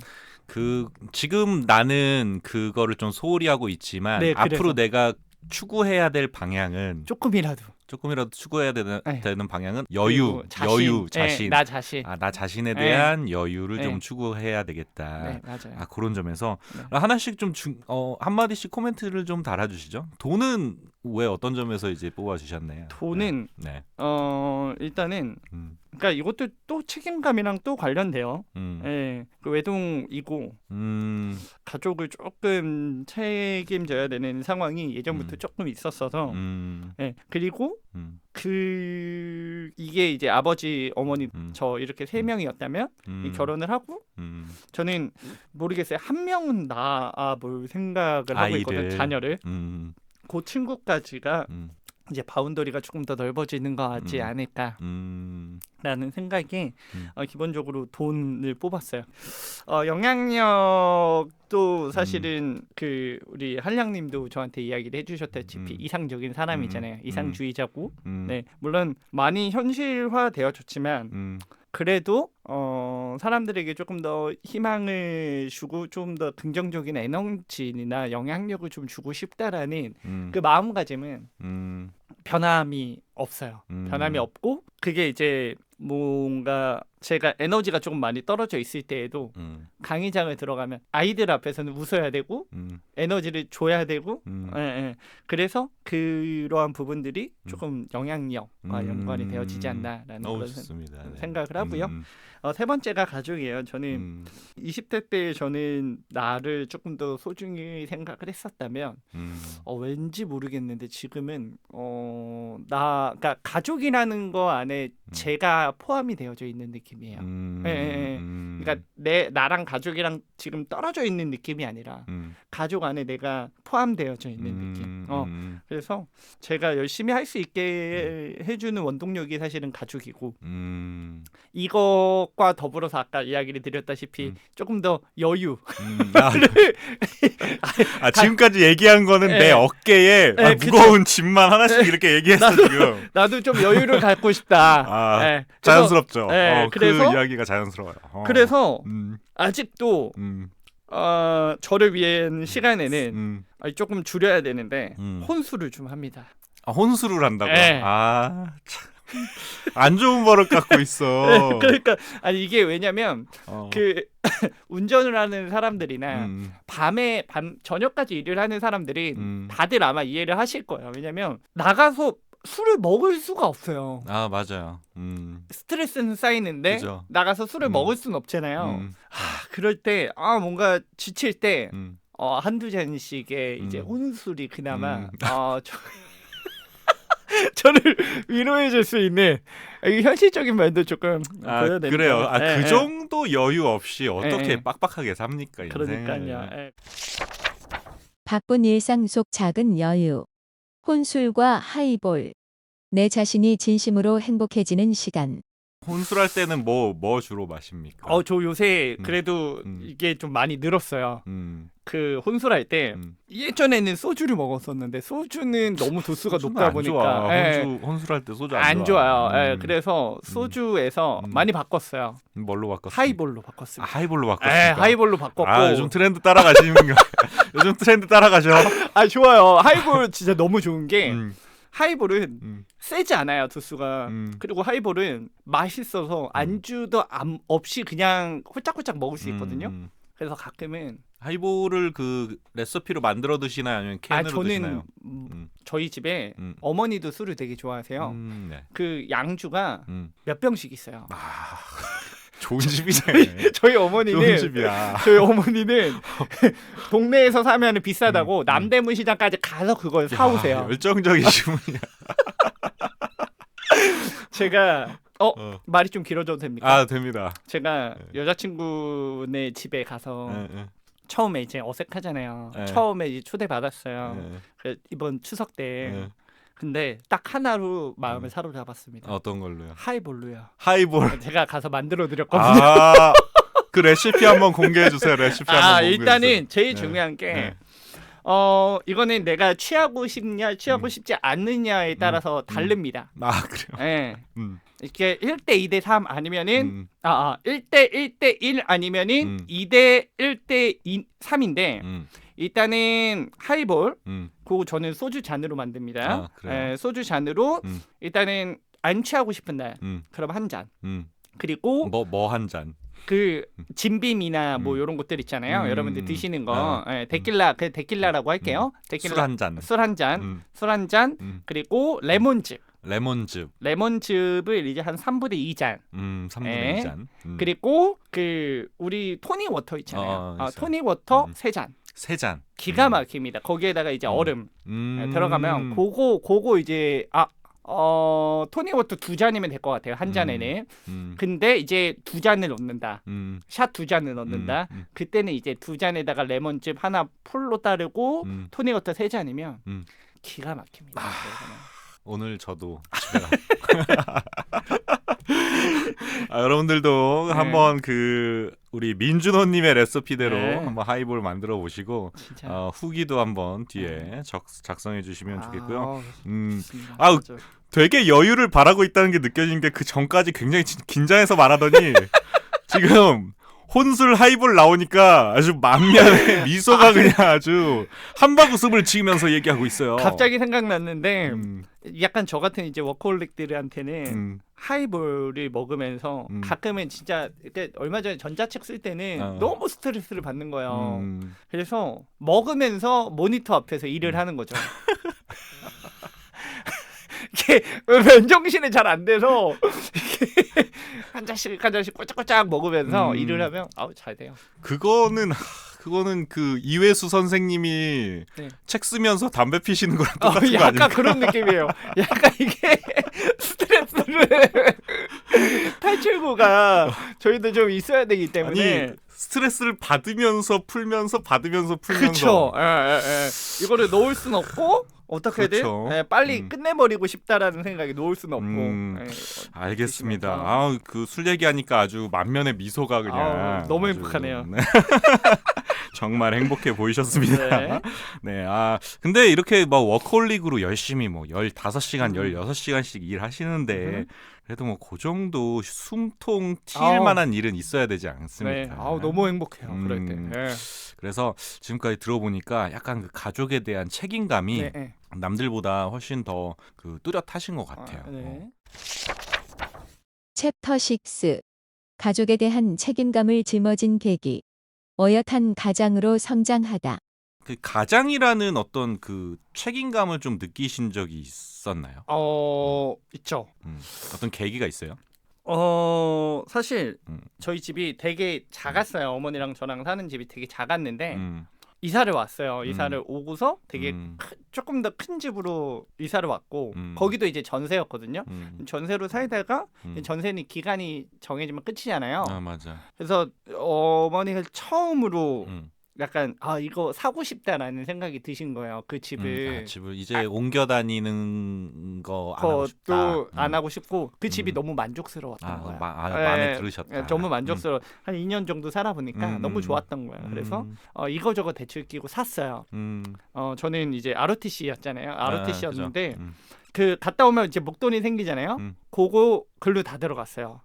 지금 나는 그거를 좀 소홀히 하고 있지만 네, 앞으로 내가 추구해야 될 방향은 조금이라도 추구해야 되는 방향은 그리고 여유, 자신. 네, 나 자신. 나 자신에 대한 여유를 좀 추구해야 되겠다. 네, 맞아요. 그런 점에서 하나씩 좀 한마디씩 코멘트를 좀 달아주시죠. 돈은 왜 어떤 점에서 이제 뽑아주셨나요? 돈은 네. 일단은 그러니까 이것도 또 책임감이랑 또 관련돼요. 예, 그 외동이고 가족을 조금 책임져야 되는 상황이 예전부터 조금 있었어서 예, 그리고 이게 이제 아버지, 어머니 저 이렇게 3명이었다면 결혼을 하고 저는 모르겠어요. 한 명은 낳아볼 생각을 하고 있거든요. 자녀를. 그 친구까지가 이제 바운더리가 조금 더 넓어지는 것 같지 않을까라는 생각에 기본적으로 돈을 뽑았어요. 영향력도 사실은 우리 한량님도 저한테 이야기를 해주셨다시피 이상적인 사람이잖아요. 이상주의자고. 네, 물론 많이 현실화되어졌지만 그래도 사람들에게 조금 더 희망을 주고 좀 더 긍정적인 에너지나 영향력을 좀 주고 싶다라는 그 마음가짐은 변함이 없어요. 변함이 없고 그게 이제 뭔가 제가 에너지가 조금 많이 떨어져 있을 때에도 강의장을 들어가면 아이들 앞에서는 웃어야 되고 에너지를 줘야 되고 그래서 그러한 부분들이 조금 영향력과 연관이 되어지지 않나라는 그런 생각을 하고요. 세 번째가 가족이에요. 저는 20대 때 저는 나를 조금 더 소중히 생각을 했었다면 왠지 모르겠는데 지금은 그러니까 가족이라는 거 안에 제가 포함이 되어져 있는 느낌이에요. 그러니까 나랑 가족이랑 지금 떨어져 있는 느낌이 아니라 가족 안에 내가 포함되어져 있는 느낌. 그래서 제가 열심히 할 수 있게 해주는 원동력이 사실은 가족이고 이것과 더불어서 아까 이야기를 드렸다시피 조금 더 여유. 지금까지 얘기한 거는 내 어깨에 무거운 짐만 하나씩 이렇게 얘기했어 지금. 나도 좀 여유를 갖고 싶다. 자연스럽죠. 그래서 그 이야기가 자연스러워요. 그래서 아직도 저를 위한 시간에는 조금 줄여야 되는데 음. 혼술을 좀 합니다. 아, 혼술을 한다고? 네. 아, 참. 안 좋은 버릇 갖고 있어. 네, 그러니까 아니 이게 왜냐면 어. 그 운전을 하는 사람들이나 음, 밤 저녁까지 일을 하는 사람들이 음. 다들 아마 이해를 하실 거예요. 왜냐면 나가서 술을 먹을 수가 없어요. 아, 맞아요. 스트레스는 쌓이는데 그죠. 나가서 술을 먹을 수는 없잖아요. 그럴 때 뭔가 지칠 때 한두 잔씩의 이제 혼술이 그나마 저를 위로해 줄 수 있는 이 현실적인 면도 조금 보여야 됩니다. 그래요. 아, 예, 그 예. 정도 여유 없이 어떻게 예. 빡빡하게 삽니까, 인생을. 그러니까요. 예. 바쁜 일상 속 작은 여유. 혼술과 하이볼. 내 자신이 진심으로 행복해지는 시간. 혼술할 때는 뭐 주로 마십니까? 저 요새 음. 그래도 이게 좀 많이 늘었어요. 음. 그 혼술할 때 예전에는 소주를 먹었었는데 소주는 너무 도수가 소주는 높다 안 보니까 좋아. 혼술할 때 소주 안 좋아요. 그래서 소주에서 음. 많이 바꿨어요. 뭘로 바꿨어요? 하이볼로 아, 바꿨습니다. 하이볼로 바꿨습니까? 하이볼로 바꿨고. 요즘 트렌드 따라가시는 거. 요즘 트렌드 따라가셔. 좋아요. 하이볼 진짜 너무 좋은 게 하이볼은 음. 세지 않아요, 도수가. 그리고 하이볼은 맛있어서 안주도 없이 그냥 홀짝홀짝 먹을 수 있거든요. 그래서 가끔은 하이볼을 그 레시피로 만들어 드시나요? 아니면 캔으로 저는 드시나요? 저희 집에 어머니도 술을 되게 좋아하세요. 네. 그 양주가 몇 병씩 있어요. 좋은 집이네. 저희 어머니는 좋은 집이야. 저희 어머니는 동네에서 사면 비싸다고 남대문 시장까지 가서 그걸 사오세요. 열정적이시군요. 제가 말이 좀 길어져도 됩니까? 아, 됩니다. 제가 여자친구네 집에 가서 처음에 이제 어색하잖아요. 네. 처음에 이제 초대 받았어요. 네. 그래서 이번 추석 때. 네. 근데 딱 하나로 마음을 사로잡았습니다. 어떤 걸로요? 하이볼로요. 하이볼. 제가 가서 만들어 드렸거든요. 그 레시피 한번 공개해 주세요. 레시피 한번 공개해 주세요. 일단은 제일 네. 중요한 게 네. 이거는 내가 취하고 싶냐 취하고 싶지 않느냐에 따라서 다릅니다. 그래요. 예. 음. 이렇게 1대 2대 3 아니면은 1대 1대 1 아니면은 2대 1대 3인데 일단은 하이볼 그거 저는 소주 잔으로 만듭니다. 그래요? 소주 잔으로 일단은 안 취하고 싶은 날 그럼 한 잔. 그리고 뭐 한 잔. 그 진빔이나 뭐 이런 것들 있잖아요. 여러분들 드시는 거 데킬라 그 데킬라라고 할게요. 데킬라 술 한 잔. 술 한 잔 그리고 레몬즙. 레몬즙을 이제 한 3분의 2잔. 3분의 2잔. 그리고 그 우리 토닉 워터 있잖아요. 있어요. 토닉 워터 3잔. 3잔. 기가 막힙니다. 거기에다가 이제 얼음 들어가면 그거 이제 토닉 워터 2잔이면 될 것 같아요. 한 잔에는. 근데 이제 2잔을 넣는다. 샷 2잔을 넣는다. 그때는 이제 2잔에다가 레몬즙 하나 풀로 따르고 토닉 워터 3잔이면 기가 막힙니다. 오늘 저도 집에 여러분들도 한번 그 우리 민준호님의 레시피대로 한번 하이볼 만들어 보시고 후기도 한번 뒤에 작성해 주시면 좋겠고요. 되게 여유를 바라고 있다는 게 느껴지는 게 그 전까지 굉장히 긴장해서 말하더니 지금 혼술 하이볼 나오니까 아주 만면에 미소가 그냥 아주 한박 웃음을 지으면서 얘기하고 있어요. 갑자기 생각났는데 약간 저 같은 이제 워커홀릭들한테는 하이볼을 먹으면서 가끔은 진짜 얼마 전에 전자책 쓸 때는 너무 스트레스를 받는 거예요. 그래서 먹으면서 모니터 앞에서 일을 하는 거죠. 이게 맨정신에 잘 안 돼서 한 잔씩 꼬짝꼬짝 먹으면서 일을 하면 잘 돼요. 그거는 그 이회수 선생님이 책 쓰면서 담배 피시는 거랑 똑같은 거 아닙니까? 약간 그런 느낌이에요. 약간 이게 스트레스를 탈출구가 저희도 좀 있어야 되기 때문에 스트레스를 받으면서 풀면서 그렇죠. 이거를 놓을 순 없고 어떻게든 빨리 끝내버리고 싶다라는 생각이 놓을 수는 없고. 알겠습니다. 그 술 얘기하니까 아주 만면에 미소가 그냥 너무 행복하네요. 정말 행복해 보이셨습니다. 네. 네, 근데 이렇게 막 워커홀릭으로 열심히 뭐 15시간, 16시간씩 일하시는데 그래도 뭐 그 정도 숨통 트일 만한 일은 있어야 되지 네. 않습니까? 너무 행복해요. 그럴 때. 네. 그래서 지금까지 들어보니까 약간 그 가족에 대한 책임감이 네. 네. 남들보다 훨씬 더 그 뚜렷하신 것 같아요. 네. 챕터 6. 가족에 대한 책임감을 짊어진 계기. 어엿한 가장으로 성장하다. 그 가장이라는 어떤 그 책임감을 좀 느끼신 적이 있었나요? 있죠. 어떤 계기가 있어요? 사실 음. 저희 집이 되게 작았어요. 어머니랑 저랑 사는 집이 되게 작았는데 음, 이사를 왔어요. 이사를 오고서 되게 음, 조금 더 큰 집으로 이사를 왔고 음. 거기도 이제 전세였거든요. 전세로 살다가 음. 전세는 기간이 정해지면 끝이잖아요. 맞아. 그래서 어머니가 처음으로 음. 약간 이거 사고 싶다라는 생각이 드신 거예요. 그 집을. 집을 이제 옮겨 다니는 거 안 하고 싶다. 그것도 안 하고 싶고 그 집이 너무 만족스러웠던 거예요. 마음에 들으셨다. 너무 만족스러워. 한 2년 정도 살아보니까 너무 좋았던 거예요. 그래서 이거저거 대출 끼고 샀어요. 저는 이제 ROTC였잖아요. ROTC였는데 그 갔다 오면 이제 목돈이 생기잖아요. 그거 글로 다 들어갔어요.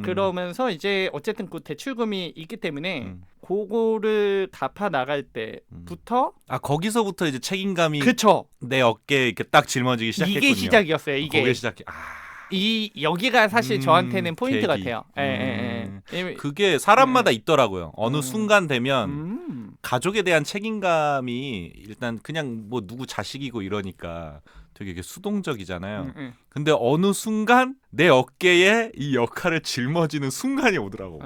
그러면서 이제 어쨌든 그 대출금이 있기 때문에 그거를 갚아 나갈 때부터 거기서부터 이제 책임감이 그쵸. 내 어깨에 이렇게 딱 짊어지기 시작했군요. 이게 시작이었어요. 그게 시작이. 여기가 사실 저한테는 포인트 계기. 같아요. 그게 사람마다 있더라고요. 어느 순간 되면 음. 가족에 대한 책임감이 일단 그냥 뭐 누구 자식이고 이러니까 되게 이게 수동적이잖아요. 근데 어느 순간 내 어깨에 이 역할을 짊어지는 순간이 오더라고.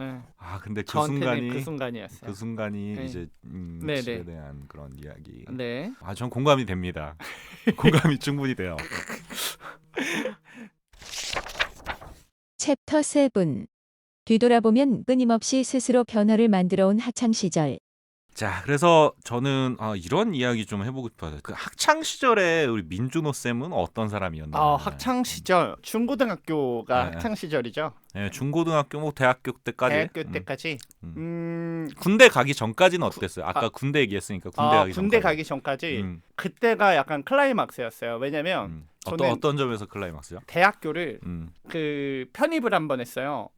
근데 그 저한테는 그 순간이 순간이었어요. 네. 이제 네네. 집에 대한 그런 이야기. 네. 전 공감이 됩니다. 공감이 충분히 돼요. 챕터 7. 뒤돌아보면 끊임없이 스스로 변화를 만들어온 학창시절. 자, 그래서 저는 이런 이야기 좀 해보고 싶어요. 그 학창 시절에 우리 민준호 쌤은 어떤 사람이었나요? 학창 시절 중고등학교가 네. 학창 시절이죠. 네, 중고등학교 뭐 대학교 때까지. 대학교 때까지. 군대 가기 전까지는 어땠어요? 아까 군대 얘기했으니까 군대 가기 전까지 그때가 약간 클라이막스였어요. 왜냐면 저는 어떤 점에서 클라이막스요? 대학교를 그 편입을 한 번 했어요.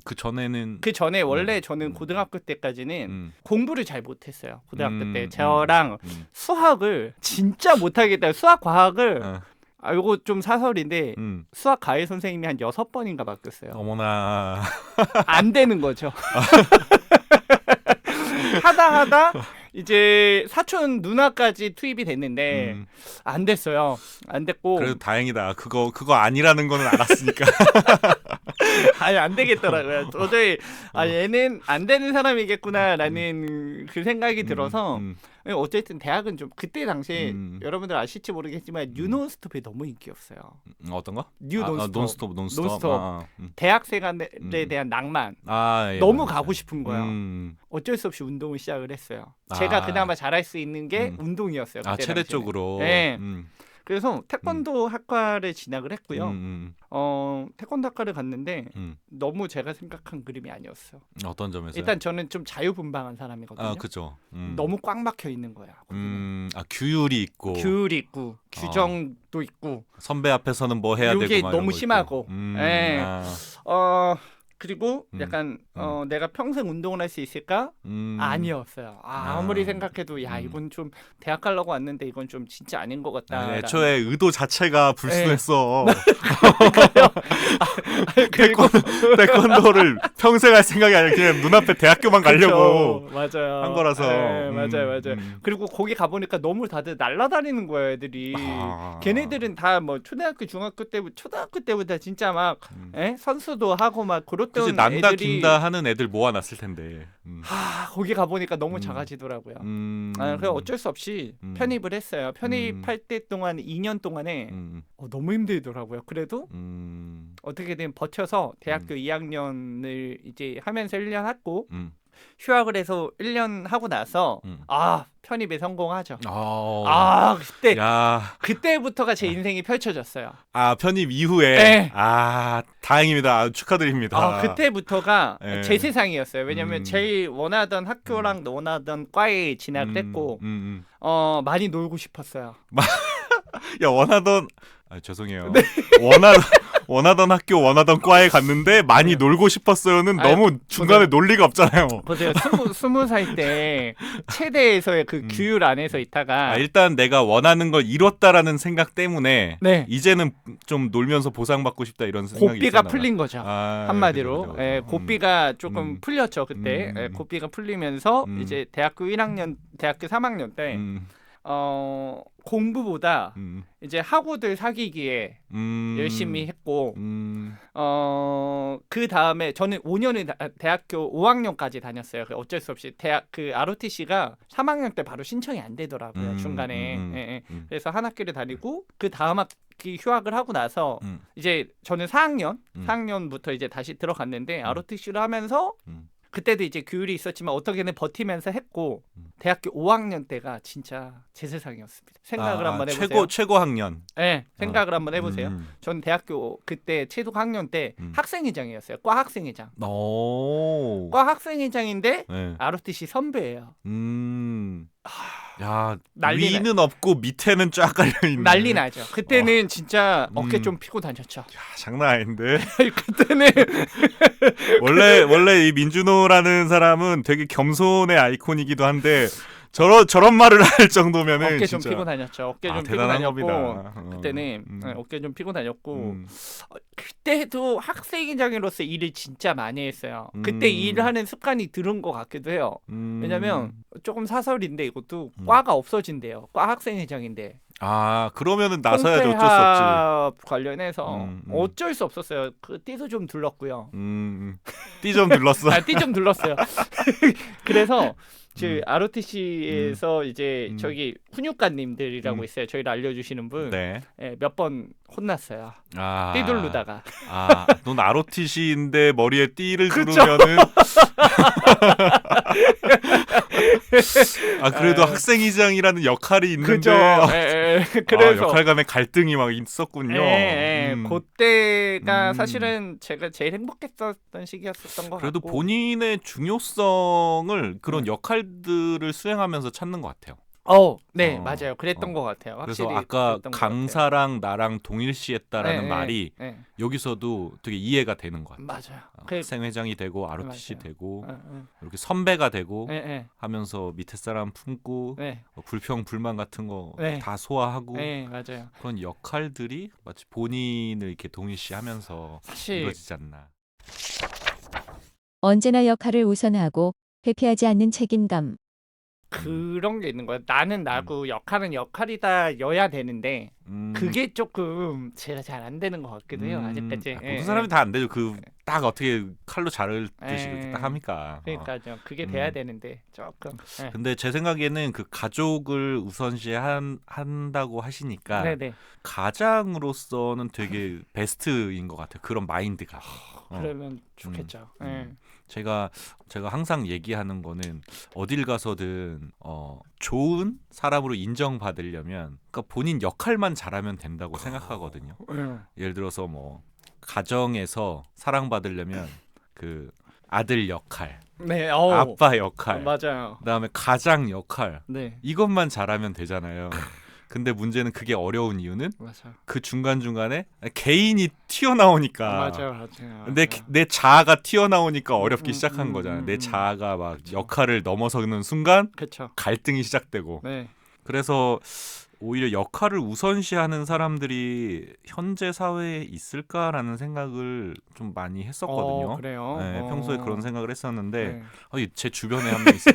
그 전에는 그 전에 원래 저는 고등학교 때까지는 공부를 잘 못했어요. 고등학교 때 저랑 수학을 진짜 못하겠다. 수학 과학을 이거 좀 사설인데 수학 과외 선생님이 한 6번인가 바뀌었어요. 어머나. 안 되는 거죠. 하다 이제 사촌 누나까지 투입이 됐는데 안 됐어요. 안 됐고. 그래도 다행이다. 그거 아니라는 거는 알았으니까. 아니 안 되겠더라고요. 도저히 얘는 안 되는 사람이겠구나라는 그 생각이 들어서 어쨌든 대학은 좀 그때 당시에 여러분들 아실지 모르겠지만 뉴논스톱이 너무 인기였어요. 어떤 거? 뉴논스톱. 논스톱. 대학 생활에 대한 낭만. 예, 너무 맞아요. 가고 싶은 거예요. 어쩔 수 없이 운동을 시작을 했어요. 제가 그나마 잘할 수 있는 게 운동이었어요. 그때 체대 당시에는. 쪽으로. 네. 그래서 태권도 학과를 진학을 했고요. 태권도 학과를 갔는데 너무 제가 생각한 그림이 아니었어요. 어떤 점에서요? 일단 저는 좀 자유분방한 사람이거든요. 그렇죠. 너무 꽉 막혀 있는 거야. 규율이 있고 규율이 있고 규정도 있고 선배 앞에서는 뭐 해야 되고 이게 막 너무 이런 거 심하고. 있고. 예. 그리고 약간 내가 평생 운동을 할 수 있을까? 아니었어요. 아무리 생각해도 이건 좀 대학 가려고 왔는데 이건 좀 진짜 아닌 것 같다. 애초에 의도 자체가 불순했어. 그리고 태권도를 평생 할 생각이 아니라 그냥 눈앞에 대학교만 가려고 맞아요. 한 거라서. 맞아요. 그리고 거기 가보니까 너무 다들 날아다니는 거예요, 애들이. 걔네들은 다 뭐 초등학교 때부터 진짜 막 선수도 하고 막 그렇던 그치, 난다 애들이 긴다 하는 애들 모아놨을 텐데. 거기 가보니까 너무 작아지더라고요. 그래서 어쩔 수 없이 편입을 했어요. 편입할 때 동안 2년 동안에 너무 힘들더라고요. 그래도 어떻게든 버텨서 대학교 2학년을 이제 하면서 1년 했고 휴학을 해서 1년 하고 나서 편입에 성공하죠. 그때 야. 그때부터가 제 인생이 펼쳐졌어요. 편입 이후에. 네. 다행입니다. 축하드립니다. 그때부터가 네. 제 세상이었어요. 왜냐면 제일 원하던 학교랑 원하던 과에 진학을 했고 많이 놀고 싶었어요. 야, 원하던 죄송해요. 네. 원하던 학교 원하던 과에 갔는데 많이 놀고 싶었어요는 너무 중간에 논리가 없잖아요. 보세요. 20살 때 체대에서의 그 규율 안에서 있다가 일단 내가 원하는 걸 이뤘다라는 생각 때문에 네. 이제는 좀 놀면서 보상받고 싶다 이런 생각이 고삐가 있었나 풀린 거죠. 한마디로. 그죠. 고삐가 조금 풀렸죠. 그때. 고삐가 풀리면서 이제 대학교 3학년 때 공부보다 이제 학우들 사귀기에 열심히 했고 그 다음에 저는 5년을 대학교 5학년까지 다녔어요. 어쩔 수 없이 대학 그 ROTC가 3학년 때 바로 신청이 안 되더라고요. 중간에. 그래서 한 학기를 다니고 그 다음 학기 휴학을 하고 나서 이제 저는 4학년부터 이제 다시 들어갔는데 ROTC를 하면서 그때도 이제 규율이 있었지만 어떻게든 버티면서 했고 대학교 5학년 때가 진짜 제 세상이었습니다. 생각을 한번 해보세요. 최고 학년. 네, 생각을 한번 해보세요. 전 대학교 그때 최고 학년 때 학생회장이었어요. 과 학생회장. 과 학생회장인데 네. ROTC 선배예요. 야, 위는 없고 밑에는 쫙 깔려 있는. 난리 나죠. 그때는 진짜 어깨 좀 피고 다녔죠. 야, 장난 아닌데. 그때는 원래 이 민준호라는 사람은 되게 겸손의 아이콘이기도 한데 저런 말을 할 정도면은 어깨 좀 진짜 피고 다녔죠. 어깨 좀 피고 대단한 다녔고 겁니다. 그때는 어깨 좀 피고 다녔고 그때도 학생회장으로서 일을 진짜 많이 했어요. 그때 일을 하는 습관이 들은 것 같기도 해요. 왜냐면 조금 사설인데 이것도 과가 없어진대요. 과 학생회장인데. 그러면은 나서야지 어쩔 수 없지. 관련해서 어쩔 수 없었어요. 그 띠도 좀 둘렀고요. 띠 좀 둘렀어. 띠 좀 둘렀어요. 그래서 그 ROTC에서 이제 저기 훈육가님들이라고 있어요. 저희를 알려주시는 분. 네. 몇 번 혼났어요. 띠둘르다가. 넌 ROTC인데 머리에 띠를 그쵸? 두르면은. 그래도 학생회장이라는 역할이 있는데. 그죠. 그래서 역할 간의 갈등이 막 있었군요. 그때가 사실은 제가 제일 행복했었던 시기였었던 것 그래도 같고. 본인의 중요성을 그런 역할들을 수행하면서 찾는 것 같아요. 네, 맞아요. 그랬던 것 같아요. 그래서 확실히 아까 그랬던 것 강사랑 나랑 동일시했다라는 말이 네. 여기서도 되게 이해가 되는 것 같아요. 맞아요. 학생회장이 되고 ROTC 맞아요. 되고 이렇게 선배가 되고 네. 하면서 밑에 사람 품고 네. 불평 불만 같은 거 다 네. 소화하고 네, 맞아요. 그런 역할들이 마치 본인을 이렇게 동일시하면서 사실 이루어지지 않나. 언제나 역할을 우선하고 회피하지 않는 책임감. 그런 게 있는 거예요. 나는 나고 역할은 역할이다여야 되는데 그게 조금 제가 잘 안 되는 것 같기도 해요. 아직까지. 모든 사람이 다 안 되죠. 딱 어떻게 칼로 자를 듯이 그렇게 딱 합니까? 그러니까요. 그게 돼야 되는데 조금. 근데 제 생각에는 그 가족을 우선시 한다고 하시니까 네네. 가장으로서는 되게 베스트인 것 같아요. 그런 마인드가. 그러면 좋겠죠. 제가 항상 얘기하는 거는 어딜 가서든 좋은 사람으로 인정받으려면 그러니까 본인 역할만 잘하면 된다고 생각하거든요. 예를 들어서 뭐 가정에서 사랑받으려면 그 아들 역할, 네, 아빠 역할, 맞아요. 그다음에 가장 역할 네, 이것만 잘하면 되잖아요. 근데 문제는 그게 어려운 이유는 맞아요. 그 중간중간에 개인이 튀어나오니까. 맞아요. 내 자아가 튀어나오니까 어렵기 시작한 거잖아요. 내 자아가 막 그쵸. 역할을 넘어서는 순간 그렇죠. 갈등이 시작되고. 네. 그래서 오히려 역할을 우선시하는 사람들이 현재 사회에 있을까라는 생각을 좀 많이 했었거든요. 그래요. 네, 평소에 그런 생각을 했었는데 네. 제 주변에 한 명 있어요.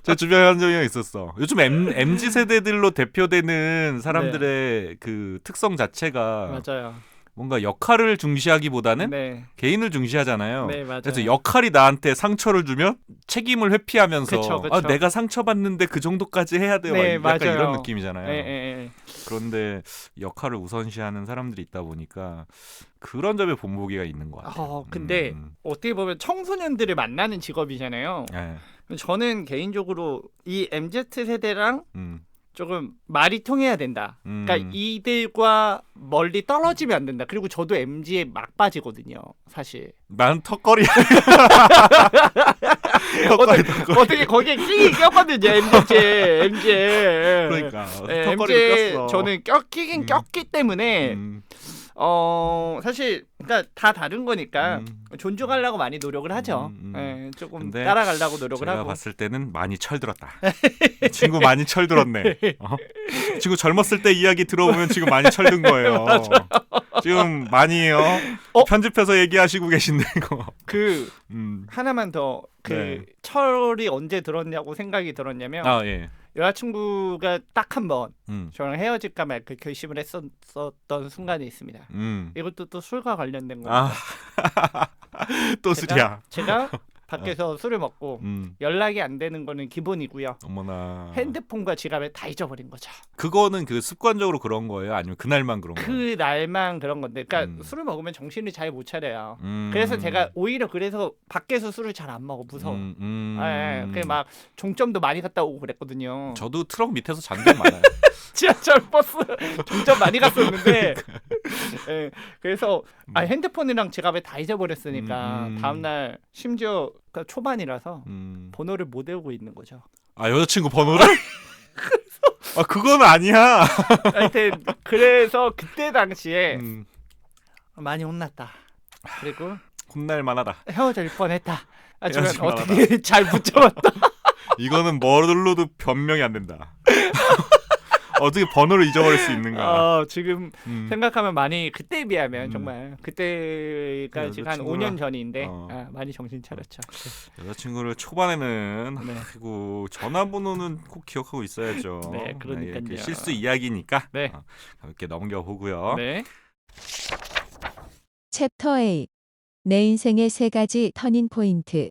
제 주변에 한 명이 있었어. 요즘 MZ 세대들로 대표되는 사람들의 그 특성 자체가 맞아요. 뭔가 역할을 중시하기보다는 네. 개인을 중시하잖아요. 네, 맞아요. 그래서 역할이 나한테 상처를 주면 책임을 회피하면서 그쵸. 아, 내가 상처받는데 그 정도까지 해야 돼요. 네, 약간 맞아요. 이런 느낌이잖아요. 네. 그런데 역할을 우선시하는 사람들이 있다 보니까 그런 점에 본보기가 있는 것 같아요. 근데 어떻게 보면 청소년들을 만나는 직업이잖아요. 네. 저는 개인적으로 이 MZ 세대랑 음. 조금 말이 통해야 된다. 그러니까 이들과 멀리 떨어지면 안 된다. 그리고 저도 MZ에 막 빠지거든요, 사실. 난 턱걸이야. 어떻게 거기에 끼기 꼈거든요, MZ에. 그러니까 네, 턱걸이를 MZ에 꼈어. 저는 끼긴 꼈기 때문에 사실 그러니까 다 다른 거니까 존중하려고 많이 노력을 하죠. 네, 조금 근데 따라가려고 노력을 제가 하고. 봤을 때는 많이 철들었다. 친구 많이 철들었네. 친구 젊었을 때 이야기 들어보면 지금 많이 철든 거예요. 지금 많이 편집해서 얘기하시고 계신데 이거. 하나만 더 네. 철이 언제 들었냐고 생각이 들었냐면 예. 여자친구가 딱 한 번 저랑 헤어질까 말까 결심을 했었던 순간이 있습니다. 이것도 또 술과 관련된 겁니다. 또 술이야. 제가 밖에서 술을 먹고 연락이 안 되는 거는 기본이고요. 어머나. 핸드폰과 지갑을 다 잊어버린 거죠. 그거는 그 습관적으로 그런 거예요? 아니면 그날만 그런 거예요? 그 날만 그런 건데, 그러니까 술을 먹으면 정신을 잘 못 차려요. 그래서 제가 오히려 그래서 밖에서 술을 잘 안 먹어, 무서워. 그래 막 종점도 많이 갔다 오고 그랬거든요. 저도 트럭 밑에서 잔 적 많아요. 지하철 버스 종점 많이 갔었는데, 그래서 핸드폰이랑 지갑을 다 잊어버렸으니까 다음날 심지어 초반이라서 번호를 못 외우고 있는 거죠. 여자친구 번호를? 그건 아니야. 하여튼 그래서 그때 당시에 많이 혼났다. 그리고 혼날 만하다. 헤어질 뻔했다. 하지만 헤어질 어떻게 잘 붙잡았다. 이거는 뭘로도 변명이 안 된다. 어떻게 번호를 잊어버릴 수 있는가? 지금 생각하면 많이 그때에 비하면 정말 그때가 지금 한 5년 전인데 많이 정신 차렸죠. 여자친구를 초반에는 그리고 전화번호는 꼭 기억하고 있어야죠. 네, 그러니까요. 실수 이야기니까 네. 가볍게 넘겨보고요. 네. 챕터 A. 내 인생의 3가지 터닝 포인트.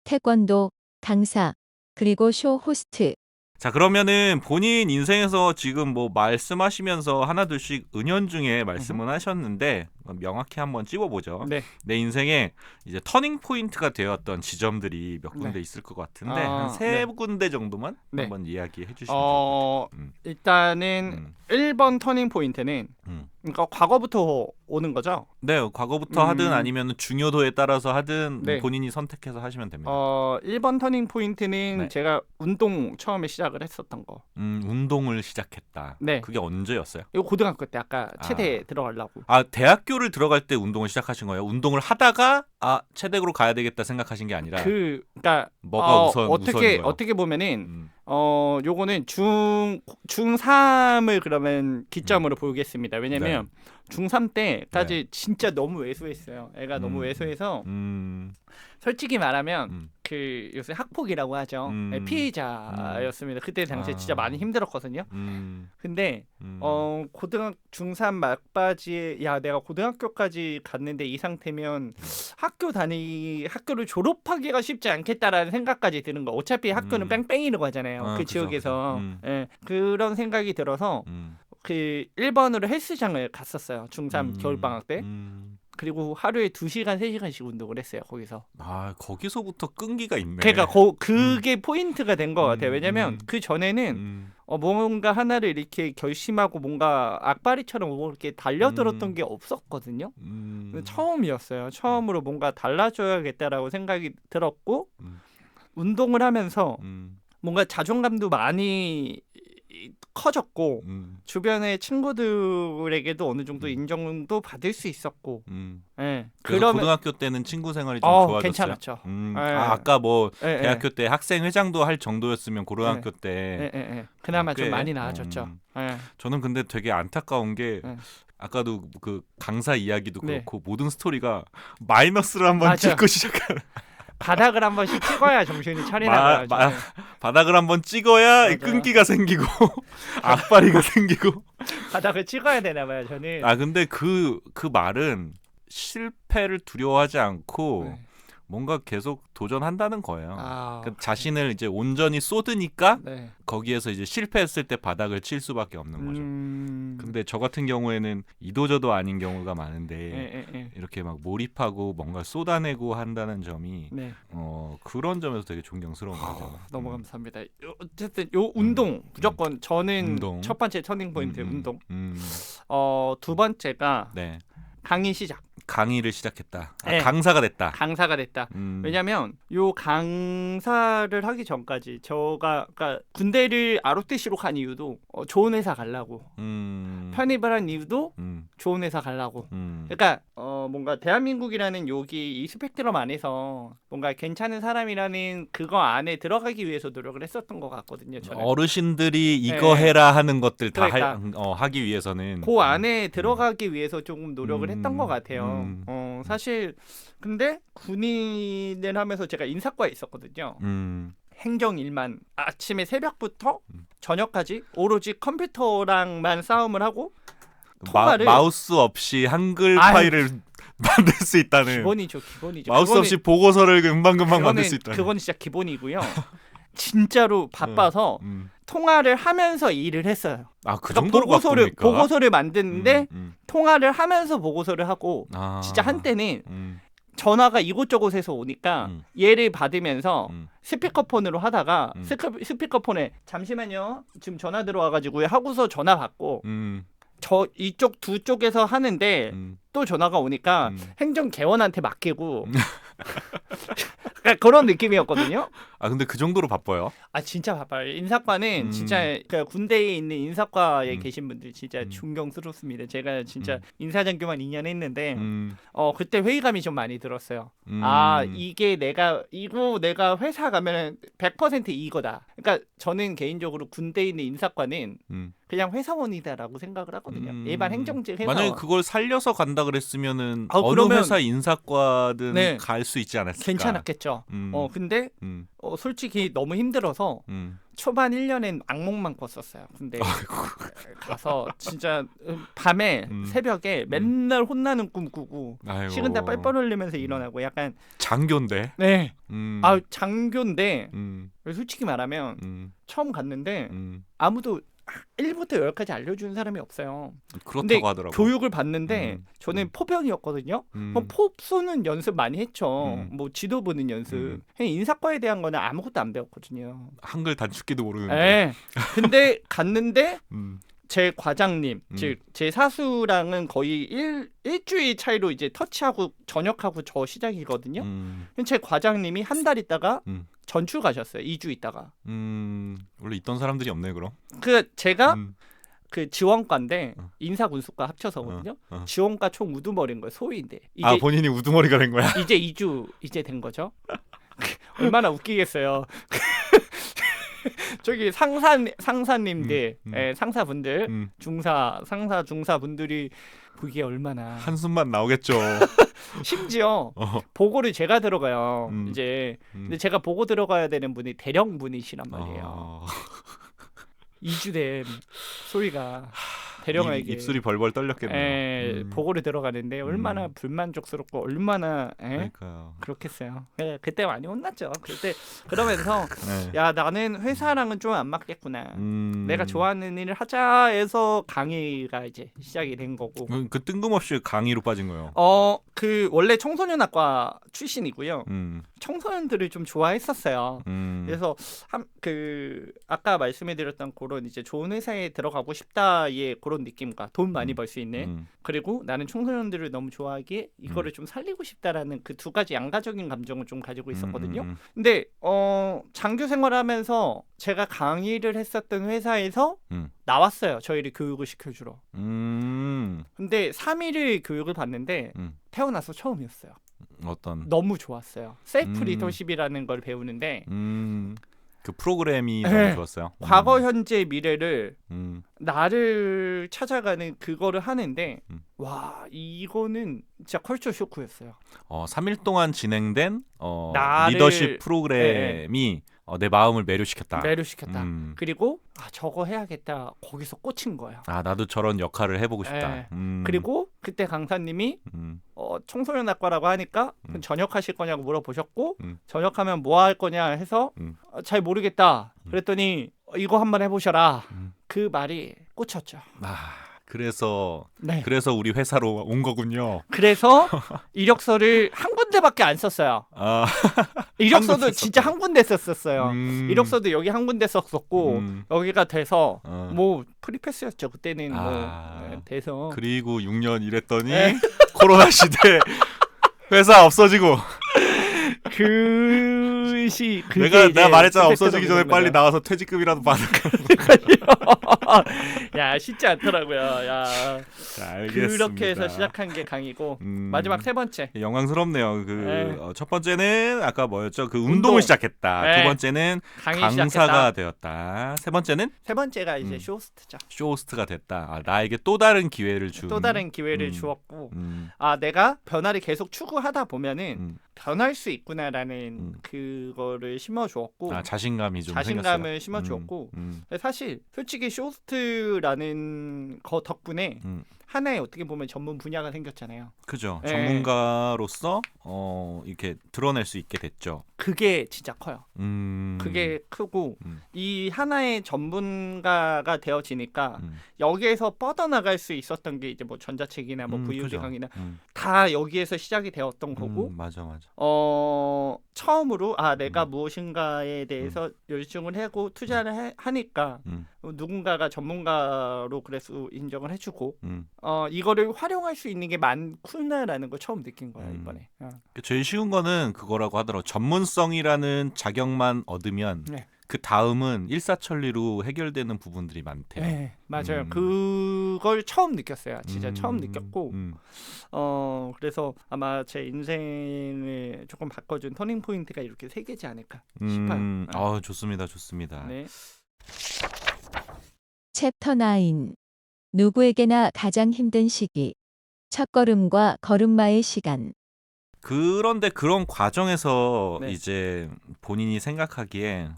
태권도, 강사, 그리고 쇼 호스트. 자, 그러면은 본인 인생에서 지금 뭐 말씀하시면서 하나둘씩 은연중에 말씀은 하셨는데 명확히 한번 찝어보죠. 네. 내 인생에 이제 터닝 포인트가 되었던 지점들이 몇 군데 있을 것 같은데 한 3군데 정도만 한번 이야기해 주시면 좋을 것 같아요. 일단은 1번 터닝 포인트는 그러니까 과거부터 오는 거죠. 네, 과거부터 하든 아니면 중요도에 따라서 하든 네. 본인이 선택해서 하시면 됩니다. 1번 터닝 포인트는 제가 운동 처음에 시작을 했었던 거. 운동을 시작했다. 네. 그게 언제였어요? 이거 고등학교 때 아까 체대 들어가려고. 대학교를 들어갈 때 운동을 시작하신 거예요? 운동을 하다가 체대로 가야 되겠다 생각하신 게 아니라 그러니까 뭐가 어떻게 우선인 거예요? 어떻게 보면은 요거는 중3을 그러면 기점으로 보겠습니다. 왜냐면 중3 때까지 진짜 너무 왜소했어요. 애가 너무 왜소해서 솔직히 말하면 그 요새 학폭이라고 하죠. 피해자였습니다. 그때 당시에 진짜 많이 힘들었거든요. 근데 고등학교 중3 막바지에 내가 고등학교까지 갔는데 이 상태면 학교를 졸업하기가 쉽지 않겠다라는 생각까지 드는 거. 어차피 학교는 뺑뺑이라고 하잖아요. 그 지역에서. 예, 그런 생각이 들어서 그 1번으로 헬스장을 갔었어요. 중3 겨울방학 때. 그리고 하루에 2시간, 3시간씩 운동을 했어요. 거기서. 거기서부터 끈기가 있네. 그러니까 그게 포인트가 된 것 같아요. 왜냐면 그 전에는 뭔가 하나를 이렇게 결심하고 뭔가 악바리처럼 이렇게 달려들었던 게 없었거든요. 처음이었어요. 처음으로 뭔가 달라져야겠다라고 생각이 들었고 운동을 하면서 뭔가 자존감도 많이 커졌고 주변의 친구들에게도 어느 정도 인정도 받을 수 있었고 그래서 고등학교 때는 친구 생활이 좀 좋아졌어요? 괜찮았죠. 아까 뭐 대학교 때 학생 회장도 할 정도였으면 고등학교 때 그나마 좀 많이 나아졌죠. 저는 근데 되게 안타까운 게 아까도 그 강사 이야기도 그렇고 모든 스토리가 마이너스를 한번 찍고 시작하는 바닥을 한 번씩 찍어야 정신이 차리나 봐요. 바닥을 한번 찍어야 맞아요. 끈기가 생기고 악바리가 생기고. 바닥을 찍어야 되나 봐요. 저는. 아 근데 그 말은 실패를 두려워하지 않고 네. 뭔가 계속 도전한다는 거예요. 아, 그러니까 자신을 이제 온전히 쏟으니까 네. 거기에서 이제 실패했을 때 바닥을 칠 수밖에 없는 거죠. 근데 저 같은 경우에는 이도저도 아닌 경우가 많은데 이렇게 막 몰입하고 뭔가 쏟아내고 한다는 점이 네. 그런 점에서 되게 존경스러운 거죠. 너무 감사합니다. 어쨌든 요 운동 무조건 저는 운동. 첫 번째 터닝 포인트 운동. 2번째가 네. 강의 시작. 강의를 시작했다. 네. 강사가 됐다. 강사가 됐다. 왜냐면 요 강사를 하기 전까지 제가 그러니까 군대를 ROTC로 간 이유도 좋은 회사 가려고 편입을 한 이유도 좋은 회사 가려고. 그러니까 뭔가 대한민국이라는 여기 이 스펙트럼 안에서 뭔가 괜찮은 사람이라는 그거 안에 들어가기 위해서 노력을 했었던 것 같거든요. 저는. 어르신들이 이거 네. 해라 하는 것들 다 그러니까. 하기 위해서는 그 안에 들어가기 위해서 조금 노력을 했던 것 같아요. 사실 근데 군인을 하면서 제가 인사과에 있었거든요. 행정 일만 아침에 새벽부터 저녁까지 오로지 컴퓨터랑만 싸움을 하고 통화를 마우스 없이 한글 파일을 만들 수 있다는. 기본이죠. 마우스 없이 보고서를 금방금방 만들 수 있다는. 그건 진짜 기본이고요. 진짜로 바빠서 통화를 하면서 일을 했어요. 아, 그 그러니까 정도로 보고서를 만드는데 통화를 하면서 보고서를 하고 진짜 한때는 전화가 이곳저곳에서 오니까 얘를 받으면서 스피커폰으로 하다가 스피커폰에 잠시만요. 지금 전화 들어와가지고 하고서 전화 받고 저 이쪽 두 쪽에서 하는데 또 전화가 오니까 행정 개원한테 맡기고 그러니까 그런 느낌이었거든요. 아 근데 그 정도로 바빠요? 아 진짜 바빠요. 인사과는 진짜 그 군대에 있는 인사과에 계신 분들 진짜 존경스럽습니다. 제가 진짜 인사장교만 2년 했는데 그때 회의감이 좀 많이 들었어요. 아 이게 내가 회사 가면 100% 이거다. 그러니까 저는 개인적으로 군대에 있는 인사과는 그냥 회사원이다라고 생각을 하거든요. 일반 행정직 회사원. 만약에 그걸 살려서 간다 그랬으면은 그러면 회사 인사과든 네. 갈 수 있지 않았을까? 괜찮았겠죠. 근데 솔직히 너무 힘들어서 초반 1년엔 악몽만 꿨었어요. 근데 가서 진짜 밤에 새벽에 맨날 혼나는 꿈 꾸고 식은땀 뻘뻘 흘리면서 일어나고 약간 장교인데. 네. 장교인데 솔직히 말하면 처음 갔는데 아무도 1부터 10까지 알려주는 사람이 없어요. 그렇다고 하더라고. 교육을 받는데 저는 포병이었거든요. 포 쏘는 연습 많이 했죠. 뭐 지도 보는 연습. 인사과에 대한 거는 아무것도 안 배웠거든요. 한글 단축키도 모르는데. 네. 근데 갔는데 제 과장님, 즉 제 사수랑은 거의 일주일 차이로 이제 터치하고 전역하고 저 시작이거든요. 제 과장님이 한 달 있다가 전출 가셨어요. 2주 있다가. 원래 있던 사람들이 없네 그럼. 제가 그 지원과인데 인사군수과 합쳐서거든요. 지원과 총 우두머리인 거예요. 소위인데. 이제 본인이 우두머리가 된 거야? 이제 2주 이제 된 거죠. 얼마나 웃기겠어요. 저기 상사님들, 상사분들, 상사 중사분들이 보기에 얼마나 한숨만 나오겠죠. 심지어 보고를 제가 들어가요. 이제 근데 제가 보고 들어가야 되는 분이 대령 분이시란 말이에요. 2주 된 소리가 대령에게 입술이 벌벌 떨렸겠네요. 보고를 들어가는데 얼마나 불만족스럽고 얼마나 그러니까요. 그렇겠어요. 그때 많이 혼났죠. 그때 그러면서 야 나는 회사랑은 좀 안 맞겠구나. 내가 좋아하는 일을 하자 해서 강의가 이제 시작이 된 거고. 그 뜬금없이 강의로 빠진 거예요. 그 원래 청소년학과 출신이고요. 청소년들을 좀 좋아했었어요. 그래서 아까 말씀해드렸던 그런 이제 좋은 회사에 들어가고 싶다의 그런 느낌과 돈 많이 벌 수 있는 그리고 나는 청소년들을 너무 좋아하기에 이거를 좀 살리고 싶다라는 그 두 가지 양가적인 감정을 좀 가지고 있었거든요. 근데 장교 생활하면서 제가 강의를 했었던 회사에서 나왔어요. 저희를 교육을 시켜주러. 근데 3일을 교육을 받는데 태어나서 처음이었어요. 어떤? 너무 좋았어요. 셀프 리더십이라는 걸 배우는데 그 프로그램이 네. 너무 좋았어요. 과거, 현재, 미래를 음. 나를 찾아가는 그거를 하는데 음. 이거는 진짜 컬처 쇼크였어요. 3일 동안 진행된 나를- 리더십 프로그램이 내 마음을 매료시켰다. 매료시켰다. 그리고 저거 해야겠다. 거기서 꽂힌 거예요. 나도 저런 역할을 해보고 싶다. 네. 그리고 그때 강사님이 청소년학과라고 하니까 전역하실 거냐고 물어보셨고 전역하면 뭐 할 거냐 해서 잘 모르겠다. 그랬더니 이거 한번 해보셔라. 그 말이 꽂혔죠. 그래서 네. 그래서 우리 회사로 온 거군요. 그래서 이력서를 한 군데밖에 안 썼어요. 이력서도 군데 진짜 썼다. 한 군데 썼었어요. 음. 이력서도 여기 한 군데 썼었고 여기가 돼서 뭐 프리패스였죠. 그때는 돼서 그리고 6년 일했더니 네. 코로나 시대 회사 없어지고 내가 말했잖아. 없어지기 전에 빨리 나와서 퇴직금이라도 받을까. 야 쉽지 않더라고요. 야 알겠습니다. 그렇게 해서 시작한 게 강이고 마지막 세 번째 영광스럽네요. 네. 첫 번째는 아까 뭐였죠? 그 운동을 시작했다. 네. 두 번째는 강사가 시작했다. 되었다. 세 번째는 세 번째가 이제 쇼호스트죠. 쇼호스트가 됐다. 나에게 또 다른 기회를 준. 또 다른 기회를 주었고 음. 내가 변화를 계속 추구하다 보면은 변할 수 있구나라는 그거를 심어주었고 자신감이 좀 자신감을 생겼어요. 심어주었고 사실 솔직히 쇼호스트라는 거 덕분에 하나의 어떻게 보면 전문 분야가 생겼잖아요. 그죠. 네. 전문가로서 이렇게 드러낼 수 있게 됐죠. 그게 진짜 커요. 음. 그게 크고 이 하나의 전문가가 되어지니까 여기에서 뻗어나갈 수 있었던 게 이제 뭐 전자책이나 뭐 VOD 그죠. 강의나 다 여기에서 시작이 되었던 거고 맞아. 처음으로 내가 무엇인가에 대해서 열중을 하고 투자를 하니까 누군가가 전문가로 그래서 인정을 해주고 이거를 활용할 수 있는 게 많구나라는 걸 처음 느낀 거야 이번에. 제일 쉬운 거는 그거라고 하더라고. 전문성이라는 자격만 얻으면 네. 그 다음은 일사천리로 해결되는 부분들이 많대요. 네, 맞아요. 그걸 처음 느꼈어요. 진짜 처음 느꼈고 그래서 아마 제 인생을 조금 바꿔준 터닝 포인트가 이렇게 세 개지 않을까 싶어요. 좋습니다. 네. 챕터 9. 누구에게나 가장 힘든 시기. 첫걸음과 걸음마의 시간. 그런데 그런 과정에서 네. 이제 본인이 생각하기에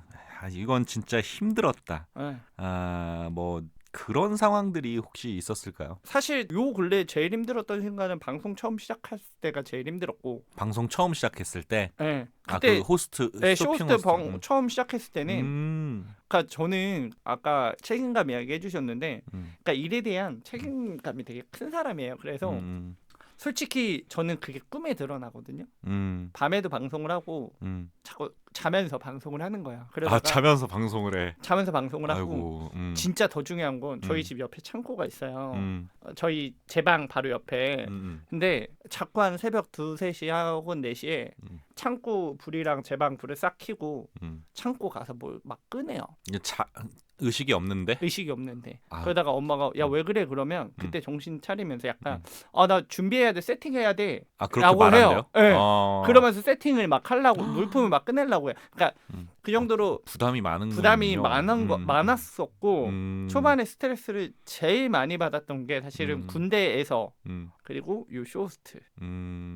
이건 진짜 힘들었다. 네. 뭐 그런 상황들이 혹시 있었을까요? 사실 요 근래 제일 힘들었던 순간은 방송 처음 시작할 때가 제일 힘들었고 방송 처음 시작했을 때 네. 그 그때 호스트 쇼호스트 호스트. 처음 시작했을 때는 그러니까 저는 아까 책임감 이야기 해주셨는데 그러니까 일에 대한 책임감이 되게 큰 사람이에요. 그래서 솔직히 저는 그게 꿈에 드러나거든요. 밤에도 방송을 하고 자꾸 자면서 방송을 하는 거야. 그러다가 자면서 방송을 해. 자면서 방송을 하고 아이고. 진짜 더 중요한 건 저희 집 옆에 창고가 있어요. 저희 제 방 바로 옆에. 근데 자꾸 한 새벽 2, 3시 혹은 4시에 창고 불이랑 제 방 불을 싹 켜고 창고 가서 뭘 막 끄네요. 의식이 없는데? 의식이 없는데. 그러다가 엄마가 야 왜 그래 그러면 그때 정신 차리면서 약간 나 준비해야 돼 세팅해야 돼 그렇게 라고 말한대요? 해요. 네. 그러면서 세팅을 막 하려고 물품을 막 꺼내려고 해요. 그러니까 그 정도로 부담이 많았었고 초반에 스트레스를 제일 많이 받았던 게 사실은 군대에서 그리고 요 쇼호스트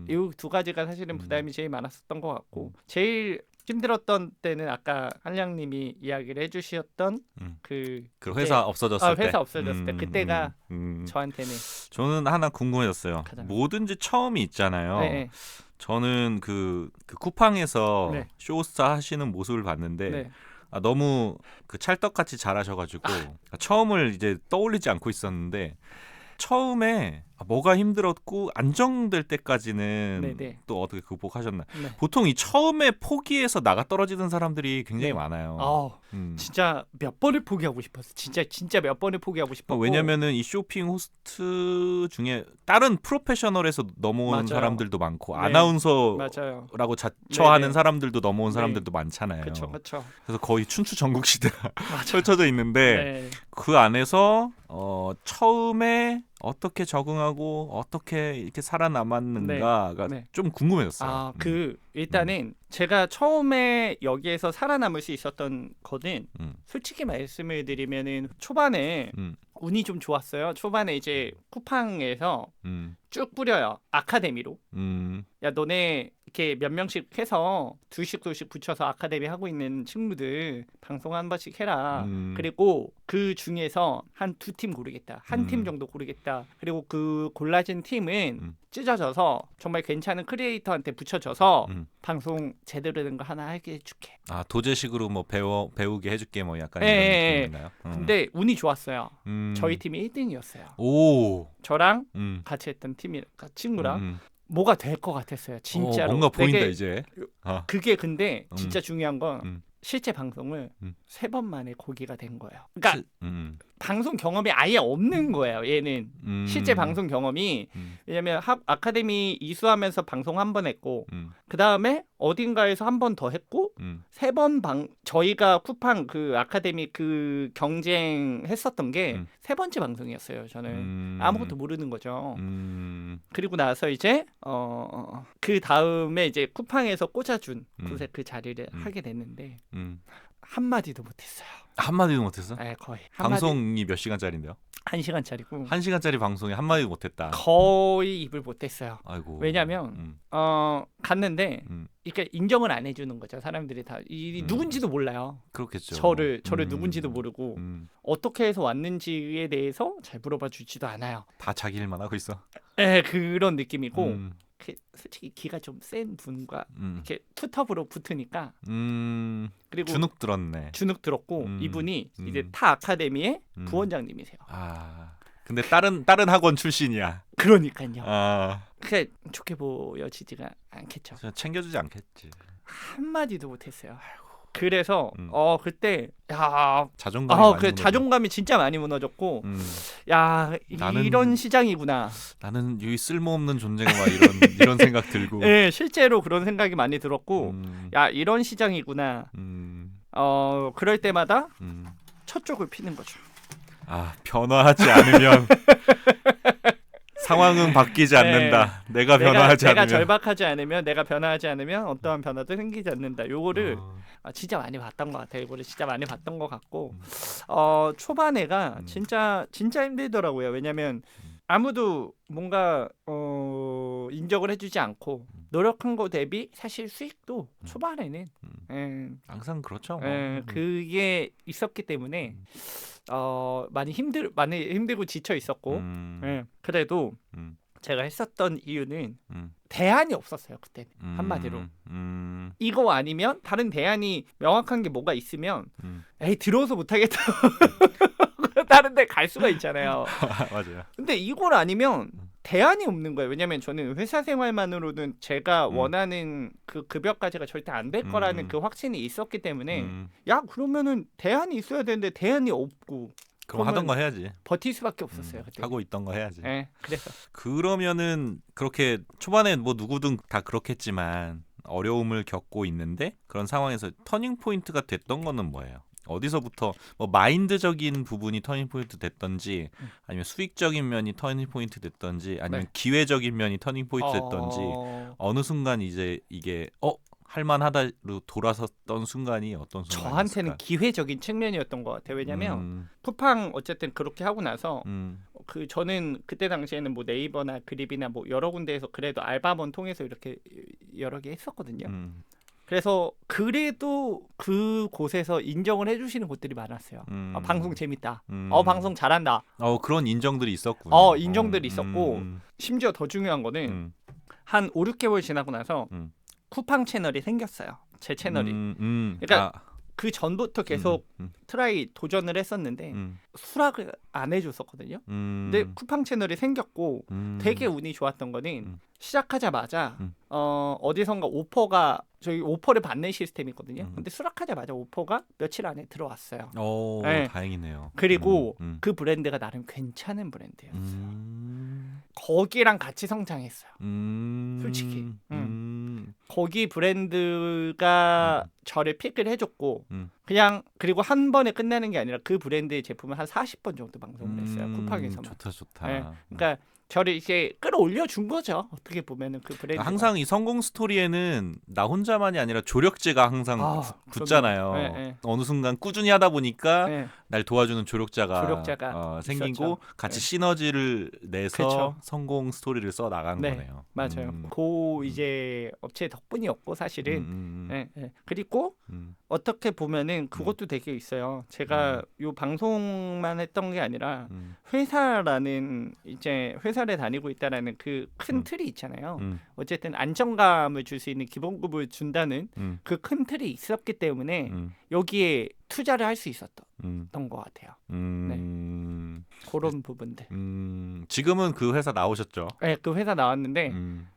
이 두 가지가 사실은 부담이 제일 많았었던 것 같고 제일 힘들었던 때는 아까 한량님이 이야기를 해주셨던 그 회사 없어졌을 때. 회사 없어졌을 때 그때가 저한테는 저는 하나 궁금해졌어요. 가장... 뭐든지 처음이 있잖아요. 네. 저는 그 쿠팡에서 네. 쇼호스트 하시는 모습을 봤는데 네. 너무 그 찰떡같이 잘하셔가지고 처음을 이제 떠올리지 않고 있었는데 처음에 뭐가 힘들었고 안정될 때까지는 네네. 또 어떻게 극복하셨나? 네. 보통 이 처음에 포기해서 나가 떨어지는 사람들이 굉장히 많아요. 진짜 몇 번을 포기하고 싶었어. 진짜 몇 번을 포기하고 싶었고. 왜냐면은 이 쇼핑 호스트 중에 다른 프로페셔널에서 넘어온 맞아요. 사람들도 많고 네. 아나운서라고 자처하는 네네. 사람들도 넘어온 사람들도 많잖아요. 그렇죠. 그래서 거의 춘추 전국 시대가 펼쳐져 있는데 네. 그 안에서 처음에 어떻게 적응하고 어떻게 이렇게 살아남았는가가 네. 좀 궁금해졌어요. 일단은 제가 처음에 여기에서 살아남을 수 있었던 거는 음. 솔직히 말씀을 드리면은 초반에 운이 좀 좋았어요. 초반에 이제 쿠팡에서 쭉 뿌려요. 아카데미로. 야, 너네 이렇게 몇 명씩 해서 두씩 붙여서 아카데미 하고 있는 친구들 방송 한 번씩 해라. 그리고 그 중에서 한 2팀 고르겠다. 한 팀 정도 고르겠다. 그리고 그 골라진 팀은 찢어져서 정말 괜찮은 크리에이터한테 붙여줘서 방송 제대로 된 거 하나 하게 해줄게. 아, 도제식으로 뭐 배우게 해줄게 뭐 약간 예, 이런 예, 느낌인가요? 근데 운이 좋았어요. 저희 팀이 1등이었어요. 오. 저랑 같이 했던 친구랑 뭐가 될 것 같았어요. 진짜로. 뭔가 보인다 되게 이제. 그게 근데 진짜 중요한 건 실제 방송을 3번 만에 고기가 된 거예요. 그러니까 방송 경험이 아예 없는 거예요. 얘는 실제 방송 경험이 왜냐면 아카데미 이수하면서 방송 한 번 했고 그 다음에 어딘가에서 한 번 더 했고 3번 저희가 쿠팡 그 아카데미 그 경쟁했었던 게 3번째 방송이었어요. 저는 아무것도 모르는 거죠. 그리고 나서 이제 그 다음에 이제 쿠팡에서 꽂아준 곳에 그 자리를 하게 됐는데 한 마디도 못했어요. 한 마디도 못했어? 네, 거의. 방송이 몇 시간짜리인데요? 1시간짜리고 1시간짜리 방송에 한 마디도 못했다. 거의 입을 못했어요. 아이고. 왜냐면 갔는데 이렇게 인정을 안 해주는 거죠. 사람들이 다 누군지도 몰라요. 그렇겠죠. 저를 누군지도 모르고 어떻게 해서 왔는지에 대해서 잘 물어봐 주지도 않아요. 다 자기 일만 하고 있어. 네, 그런 느낌이고 솔직히 기가 좀 센 분과 이렇게 투톱으로 붙으니까 그리고 주눅 들었네. 주눅 들었고 이분이 이제 타 아카데미의 부원장님이세요. 아, 근데 다른 학원 출신이야. 그러니까요. 아, 그게 좋게 보여지지가 않겠죠. 챙겨주지 않겠지. 한 마디도 못했어요. 아이고. 그래서 그때 자존감이 자존감이 진짜 많이 무너졌고 야 이런 시장이구나. 나는 여기 쓸모없는 존재가 막 이런 생각 들고. 네, 실제로 그런 생각이 많이 들었고 야 이런 시장이구나. 그럴 때마다 첫 쪽을 피는 거죠. 아, 변화하지 않으면 상황은 바뀌지 않는다. 내가 변화하지 않으면. 내가 절박하지 않으면, 내가 변화하지 않으면 어떠한 변화도 생기지 않는다. 요거를 진짜 많이 봤던 것 같아요. 이거를 진짜 많이 봤던 것 같고 초반에가 진짜 힘들더라고요. 왜냐하면 아무도 뭔가 인정을 해주지 않고 노력한 거 대비 사실 수익도 초반에는 항상 그렇죠. 그게 있었기 때문에 많이 힘들고 지쳐 있었고 그래도 제가 했었던 이유는 대안이 없었어요. 그때 한마디로 이거 아니면 다른 대안이 명확한 게 뭐가 있으면 에이 들어서 못하겠다. 다른 데 갈 수가 있잖아요. 맞아요. 근데 이걸 아니면 대안이 없는 거예요. 왜냐면 저는 회사 생활만으로는 제가 원하는 그 급여까지가 절대 안 될 거라는 그 확신이 있었기 때문에 야 그러면은 대안이 있어야 되는데 대안이 없고 그럼 하던 거 해야지. 버틸 수밖에 없었어요. 그때. 하고 있던 거 해야지. 네, 그래서 그러면은 그렇게 초반에 뭐 누구든 다 그렇겠지만 어려움을 겪고 있는데 그런 상황에서 터닝 포인트가 됐던 거는 뭐예요? 어디서부터 뭐 마인드적인 부분이 터닝 포인트 됐던지 아니면 수익적인 면이 터닝 포인트 됐던지 아니면 기회적인 면이 터닝 포인트 됐던지 어느 순간 이제 이게 할만하다로 돌아섰던 순간이 어떤 순간이었을까? 저한테는 기회적인 측면이었던 것 같아요. 왜냐하면 쿠팡 어쨌든 그렇게 하고 나서 저는 그때 당시에는 뭐 네이버나 그립이나 뭐 여러 군데에서 그래도 알바몬 통해서 이렇게 여러 개 했었거든요. 그래서 그래도 그 곳에서 인정을 해주시는 곳들이 많았어요. 방송 재밌다. 방송 잘한다. 그런 인정들이 있었군요. 인정들이 있었고 심지어 더 중요한 거는 한 5, 6개월 지나고 나서 쿠팡 채널이 생겼어요. 제 채널이. 그러니까 그 전부터 계속 트라이 도전을 했었는데 수락을 안 해줬었거든요. 근데 쿠팡 채널이 생겼고 되게 운이 좋았던 거는 시작하자마자 어디선가 저희 오퍼를 받는 시스템이거든요. 근데 수락하자마자 오퍼가 며칠 안에 들어왔어요. 다행이네요. 그리고 그 브랜드가 나름 괜찮은 브랜드였어요. 거기랑 같이 성장했어요. 솔직히. 거기 브랜드가 저를 픽을 해줬고 그냥 그리고 한 번에 끝나는 게 아니라 그 브랜드의 제품을 한 40번 정도 방송을 했어요. 쿠팡에서만. 좋다. 네, 그러니까 저를 이제 끌어올려 준 거죠. 어떻게 보면은 그 브랜드 항상 이 성공 스토리에는 나 혼자만이 아니라 조력제가 항상 붙잖아요. 네. 어느 순간 꾸준히 하다 보니까 네. 날 도와주는 조력자가 생기고 있었죠. 같이 시너지를 내서 그쵸. 성공 스토리를 써 나가는 네, 거네요. 맞아요. 그 이제 업체 덕분이었고 사실은. 네. 그리고 어떻게 보면은 그것도 되게 있어요. 제가 요 방송만 했던 게 아니라 회사라는 이제 회사를 다니고 있다라는 그 큰 틀이 있잖아요. 어쨌든 안정감을 줄 수 있는 기본급을 준다는 그 큰 틀이 있었기 때문에 여기에 투자를 할 수 있었던 것 같아요. 그런 부분들. 지금은 그 회사 나오셨죠? 네, 그 회사 나왔는데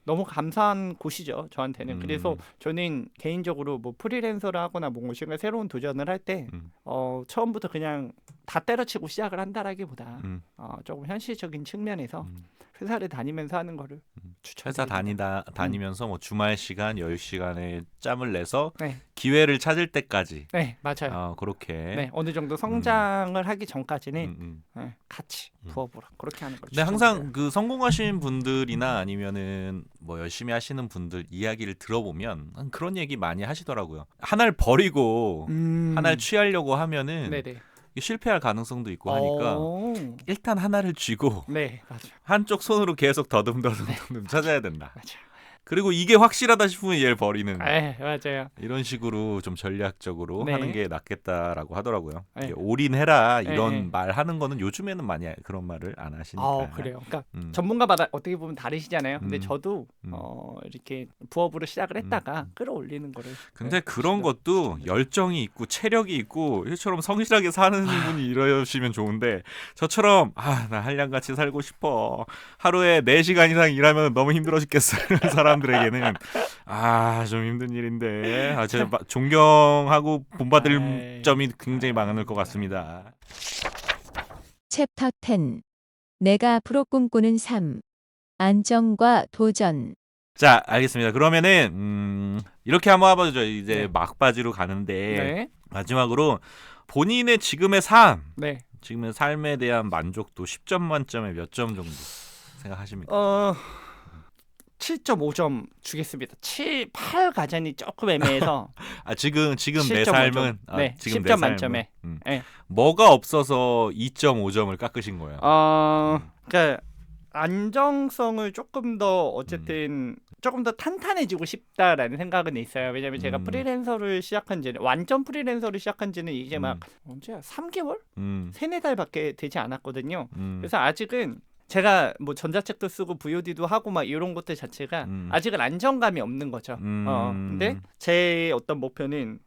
너무 감사한 곳이죠, 저한테는. 그래서 저는 개인적으로 뭐 프리랜서를 하거나 뭔가 새로운 도전을 할 때 처음부터 그냥 다 때려치고 시작을 한다라기보다 조금 현실적인 측면에서 회사를 다니면서 하는 거를 회사 다니면서 뭐 주말 시간, 여유 시간에 짬을 내서 네. 기회를 찾을 때까지. 네, 맞아요. 그렇게. 네, 어느 정도 성장을 하기 전까지는 네, 같이 부업으로 그렇게 하는 거죠. 근데 항상 그 성공하신 분들이나 아니면은 뭐 열심히 하시는 분들 이야기를 들어보면 그런 얘기 많이 하시더라고요. 하나를 버리고 하나를 취하려고 하면은 네네. 실패할 가능성도 있고 하니까 일단 하나를 쥐고 네, 맞아요. 한쪽 손으로 계속 더듬 찾아야 된다. 맞아요. 그리고 이게 확실하다 싶으면 얘를 버리는. 네, 맞아요. 이런 식으로 좀 전략적으로 네. 하는 게 낫겠다라고 하더라고요. 네. 올인해라 이런 네. 말 하는 거는 요즘에는 많이 그런 말을 안 하시니까. 그래요. 그러니까 전문가마다 어떻게 보면 다르시잖아요. 근데 저도 이렇게 부업으로 시작을 했다가 끌어올리는 거를. 근데 그런 것도 열정이 있고 체력이 있고 이처럼 성실하게 사는 분이 이러시면 좋은데 저처럼 나 한량같이 살고 싶어. 하루에 4시간 이상 일하면 너무 힘들어 죽겠어. 이런 사람들에게는 좀 힘든 일인데 제가 존경하고 본받을 점이 굉장히 많을 것 같습니다. 챕터 10. 내가 앞으로 꿈꾸는 삶. 안정과 도전. 자, 알겠습니다. 그러면은 이렇게 한번 해보죠. 이제 네. 막바지로 가는데 네. 마지막으로 본인의 지금의 삶, 네. 지금의 삶에 대한 만족도 10점 만점에 몇 점 정도 생각하십니까? 7.5점 주겠습니다. 8 가자니 조금 애매해서. 지금 내 7.5 삶은 점. 네, 지금 10점 내 삶은 만점에. 네. 뭐가 없어서 2.5점을 깎으신 거예요? 그러니까 안정성을 조금 더 어쨌든 조금 더 탄탄해지고 싶다라는 생각은 있어요. 왜냐하면 제가 프리랜서를 시작한 지는 완전 프리랜서를 시작한 지는 이제 막 언제야? 3개월? 3-4달밖에 되지 않았거든요. 그래서 아직은 제가 뭐 전자책도 쓰고 VOD도 하고 막 이런 것들 자체가 아직은 안정감이 없는 거죠. 근데 제 어떤 목표는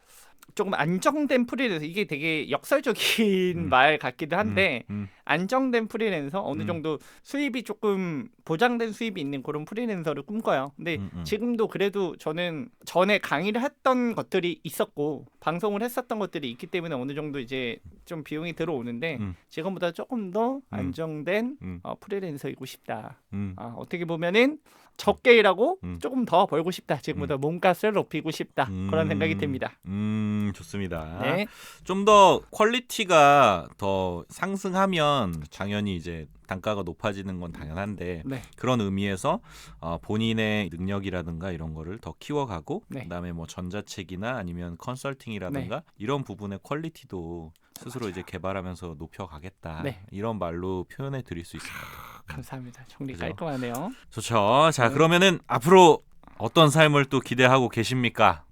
조금 안정된 프리랜서, 이게 되게 역설적인 말 같기도 한데 안정된 프리랜서, 어느 정도 수입이 조금 보장된 수입이 있는 그런 프리랜서를 꿈꿔요. 근데 지금도 그래도 저는 전에 강의를 했던 것들이 있었고 방송을 했었던 것들이 있기 때문에 어느 정도 이제 좀 비용이 들어오는데 지금보다 조금 더 안정된 프리랜서이고 싶다. 어떻게 보면은 적게 일하고 조금 더 벌고 싶다. 지금보다 몸값을 높이고 싶다. 그런 생각이 듭니다. 좋습니다. 네. 좀 더 퀄리티가 더 상승하면 당연히 이제 단가가 높아지는 건 당연한데 네. 그런 의미에서 본인의 능력이라든가 이런 거를 더 키워가고 네. 그다음에 뭐 전자책이나 아니면 컨설팅이라든가 이런 부분의 퀄리티도 스스로 이제 개발하면서 높여가겠다. 네. 이런 말로 표현해 드릴 수 있을 것 같아요. 감사합니다. 정리 그죠? 깔끔하네요. 좋죠. 자, 그러면은 앞으로 어떤 삶을 또 기대하고 계십니까?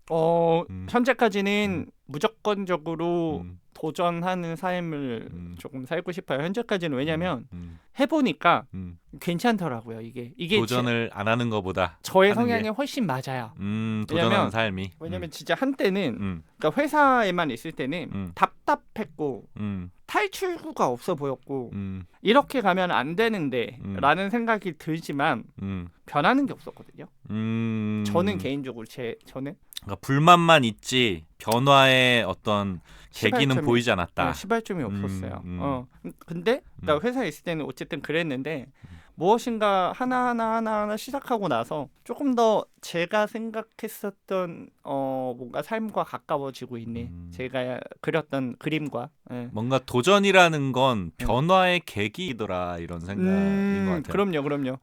현재까지는 무조건적으로 도전하는 삶을 조금 살고 싶어요. 현재까지는. 왜냐면 해보니까 괜찮더라고요. 이게 도전을 안 하는 것보다 저의 하는 성향에 게. 훨씬 맞아요. 도전하는 삶이. 왜냐면 진짜 한때는 그러니까 회사에만 있을 때는 답답했고 탈출구가 없어 보였고 이렇게 가면 안 되는데 라는 생각이 들지만 변하는 게 없었거든요. 저는 개인적으로 저는 그러니까 불만만 있지 변화의 어떤 계기는 보이지 않았다. 시발점이 없었어요. 근데 그러니까 회사에 있을 때는 어쨌든 그랬는데 무엇인가 하나하나 시작하고 나서 조금 더 제가 생각했었던 뭔가 삶과 가까워지고 있는 제가 그렸던 그림과 뭔가 도전이라는 건 변화의 계기이더라 이런 생각인 것 같아요. 그럼요.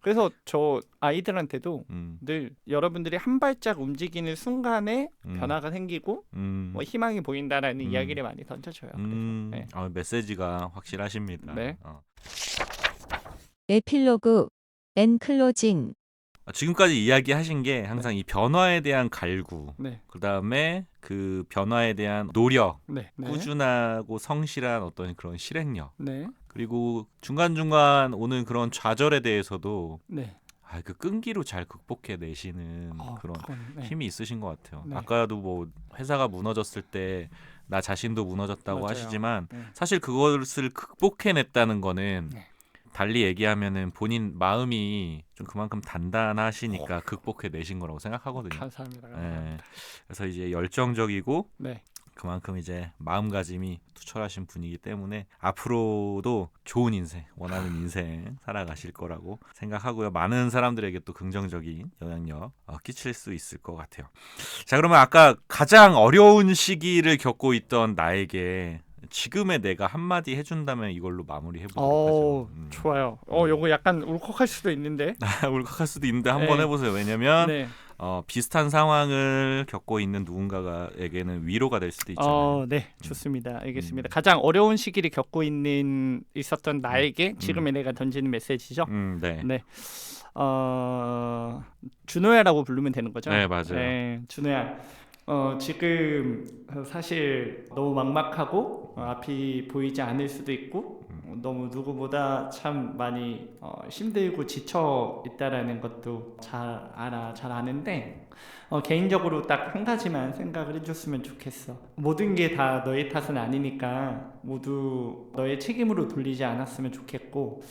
그래서 저 아이들한테도 늘 여러분들이 한 발짝 움직이는 순간에 변화가 생기고 뭐 희망이 보인다라는 이야기를 많이 던져줘요. 그래서, 메시지가 확실하십니다. 네. 에필로그 앤 클로징. 지금까지 이야기하신 게 항상 이 변화에 대한 갈구, 네. 그다음에 그 변화에 대한 노력, 네. 꾸준하고 성실한 어떤 그런 실행력, 네. 그리고 중간중간 오는 그런 좌절에 대해서도 네. 그 끈기로 잘 극복해 내시는 그런 힘이 있으신 것 같아요. 네. 아까도 뭐 회사가 무너졌을 때 나 자신도 무너졌다고 맞아요. 하시지만 네. 사실 그것을 극복해냈다는 거는 네. 달리 얘기하면은 본인 마음이 좀 그만큼 단단하시니까 극복해내신 거라고 생각하거든요. 감사합니다. 네. 그래서 이제 열정적이고 네. 그만큼 이제 마음가짐이 투철하신 분이기 때문에 앞으로도 좋은 인생, 원하는 인생 살아가실 거라고 생각하고요. 많은 사람들에게 또 긍정적인 영향력 끼칠 수 있을 것 같아요. 자, 그러면 아까 가장 어려운 시기를 겪고 있던 나에게 지금의 내가 한마디 해준다면 이걸로 마무리해보도록 하죠. 좋아요. 요거 약간 울컥할 수도 있는데. 울컥할 수도 있는데 한번 해보세요. 왜냐면 비슷한 상황을 겪고 있는 누군가에게는 위로가 될 수도 있잖아요. 네, 좋습니다. 알겠습니다. 가장 어려운 시기를 겪고 있었던 나에게 지금의 내가 던지는 메시지죠. 네. 준호야라고 부르면 되는 거죠? 네, 맞아요. 네, 준호야. 지금 사실 너무 막막하고 앞이 보이지 않을 수도 있고 너무 누구보다 참 많이 힘들고 지쳐 있다라는 것도 잘 아는데 개인적으로 딱 한 가지만 생각을 해줬으면 좋겠어. 모든 게 다 너의 탓은 아니니까 모두 너의 책임으로 돌리지 않았으면 좋겠고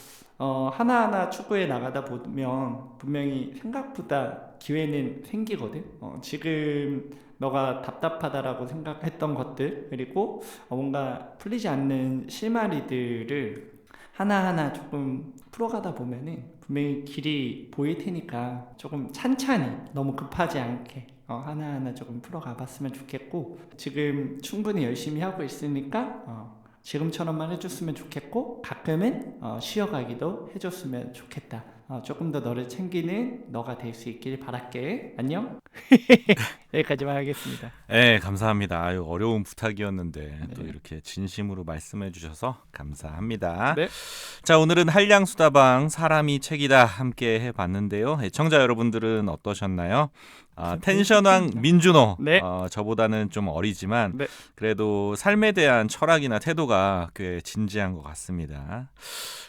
하나하나 추구해 나가다 보면 분명히 생각보다 기회는 생기거든. 지금 너가 답답하다라고 생각했던 것들 그리고 뭔가 풀리지 않는 실마리들을 하나하나 조금 풀어가다 보면은 분명히 길이 보일 테니까 조금 찬찬히 너무 급하지 않게 하나하나 조금 풀어가 봤으면 좋겠고 지금 충분히 열심히 하고 있으니까 지금처럼만 해줬으면 좋겠고 가끔은 쉬어가기도 해줬으면 좋겠다. 조금 더 너를 챙기는 너가 될 수 있길 바랄게. 안녕. 여기까지만 하겠습니다. 네, 감사합니다. 어려운 부탁이었는데 또 이렇게 진심으로 말씀해 주셔서 감사합니다. 네. 자, 오늘은 한량수다방 사람이 책이다 함께 해봤는데요. 애청자 여러분들은 어떠셨나요? 텐션왕 민준호, 네. 저보다는 좀 어리지만 네. 그래도 삶에 대한 철학이나 태도가 꽤 진지한 것 같습니다.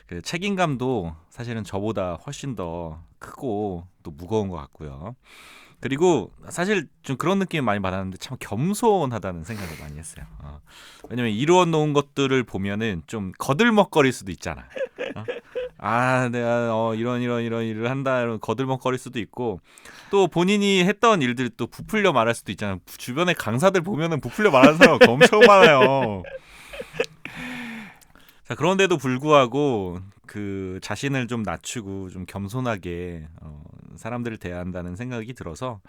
그 책임감도 사실은 저보다 훨씬 더 크고 또 무거운 것 같고요. 그리고 사실 좀 그런 느낌 많이 받았는데 참 겸손하다는 생각을 많이 했어요. 왜냐면 이루어 놓은 것들을 보면은 좀 거들먹거릴 수도 있잖아. 내가 이런 일을 한다 이런 거들먹거릴 수도 있고 또 본인이 했던 일들 또 부풀려 말할 수도 있잖아. 주변에 강사들 보면은 부풀려 말하는 사람 엄청 많아요. 자, 그런데도 불구하고 그 자신을 좀 낮추고 좀 겸손하게 사람들을 대한다는 생각이 들어서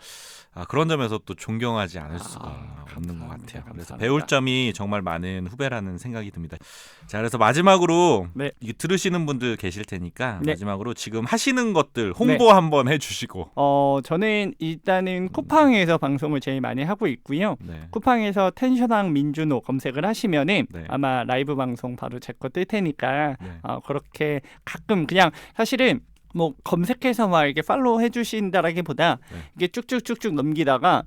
그런 점에서 또 존경하지 않을 수가 없는 것 같아요. 그래서 배울 점이 정말 많은 후배라는 생각이 듭니다. 자, 그래서 마지막으로 이게 들으시는 분들 계실 테니까 마지막으로 지금 하시는 것들 홍보 한번 해주시고. 저는 일단은 쿠팡에서 방송을 제일 많이 하고 있고요. 쿠팡에서 텐션왕 민준호 검색을 하시면은 아마 라이브 방송 바로 제 거 뜰 테니까 그렇게 가끔 그냥 사실은 뭐 검색해서 막 이렇게 팔로우 해주신다라기보다 이게 쭉쭉쭉쭉 넘기다가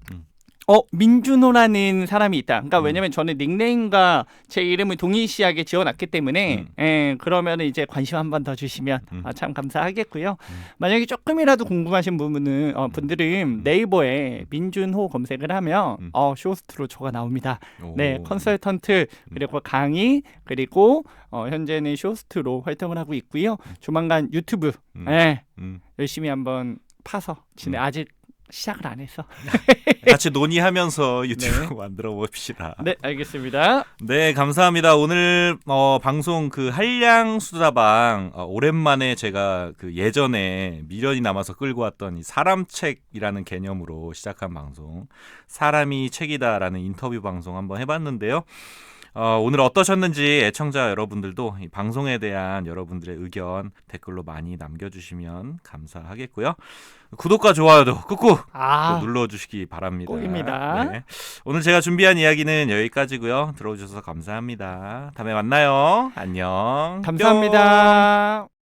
민준호라는 사람이 있다. 그러니까 왜냐면 저는 닉네임과 제 이름을 동일시하게 지어놨기 때문에 그러면 이제 관심 한 번 더 주시면 참 감사하겠고요. 만약에 조금이라도 궁금하신 분들은 네이버에 민준호 검색을 하면 쇼호스트로 저가 나옵니다. 네, 컨설턴트 그리고 강의 그리고 현재는 쇼호스트로 활동을 하고 있고요. 조만간 유튜브 열심히 한번 파서 아직 시작을 안 해서. 같이 논의하면서 유튜브 만들어 봅시다. 네, 알겠습니다. 네, 감사합니다. 오늘 방송 그 한량 수다방 오랜만에 제가 그 예전에 미련이 남아서 끌고 왔던 이 사람책이라는 개념으로 시작한 방송, 사람이 책이다라는 인터뷰 방송 한번 해봤는데요. 오늘 어떠셨는지 애청자 여러분들도 이 방송에 대한 여러분들의 의견 댓글로 많이 남겨주시면 감사하겠고요. 구독과 좋아요도 꾹꾹 또 눌러주시기 바랍니다. 꿀입니다. 네. 오늘 제가 준비한 이야기는 여기까지고요. 들어주셔서 감사합니다. 다음에 만나요. 안녕. 감사합니다.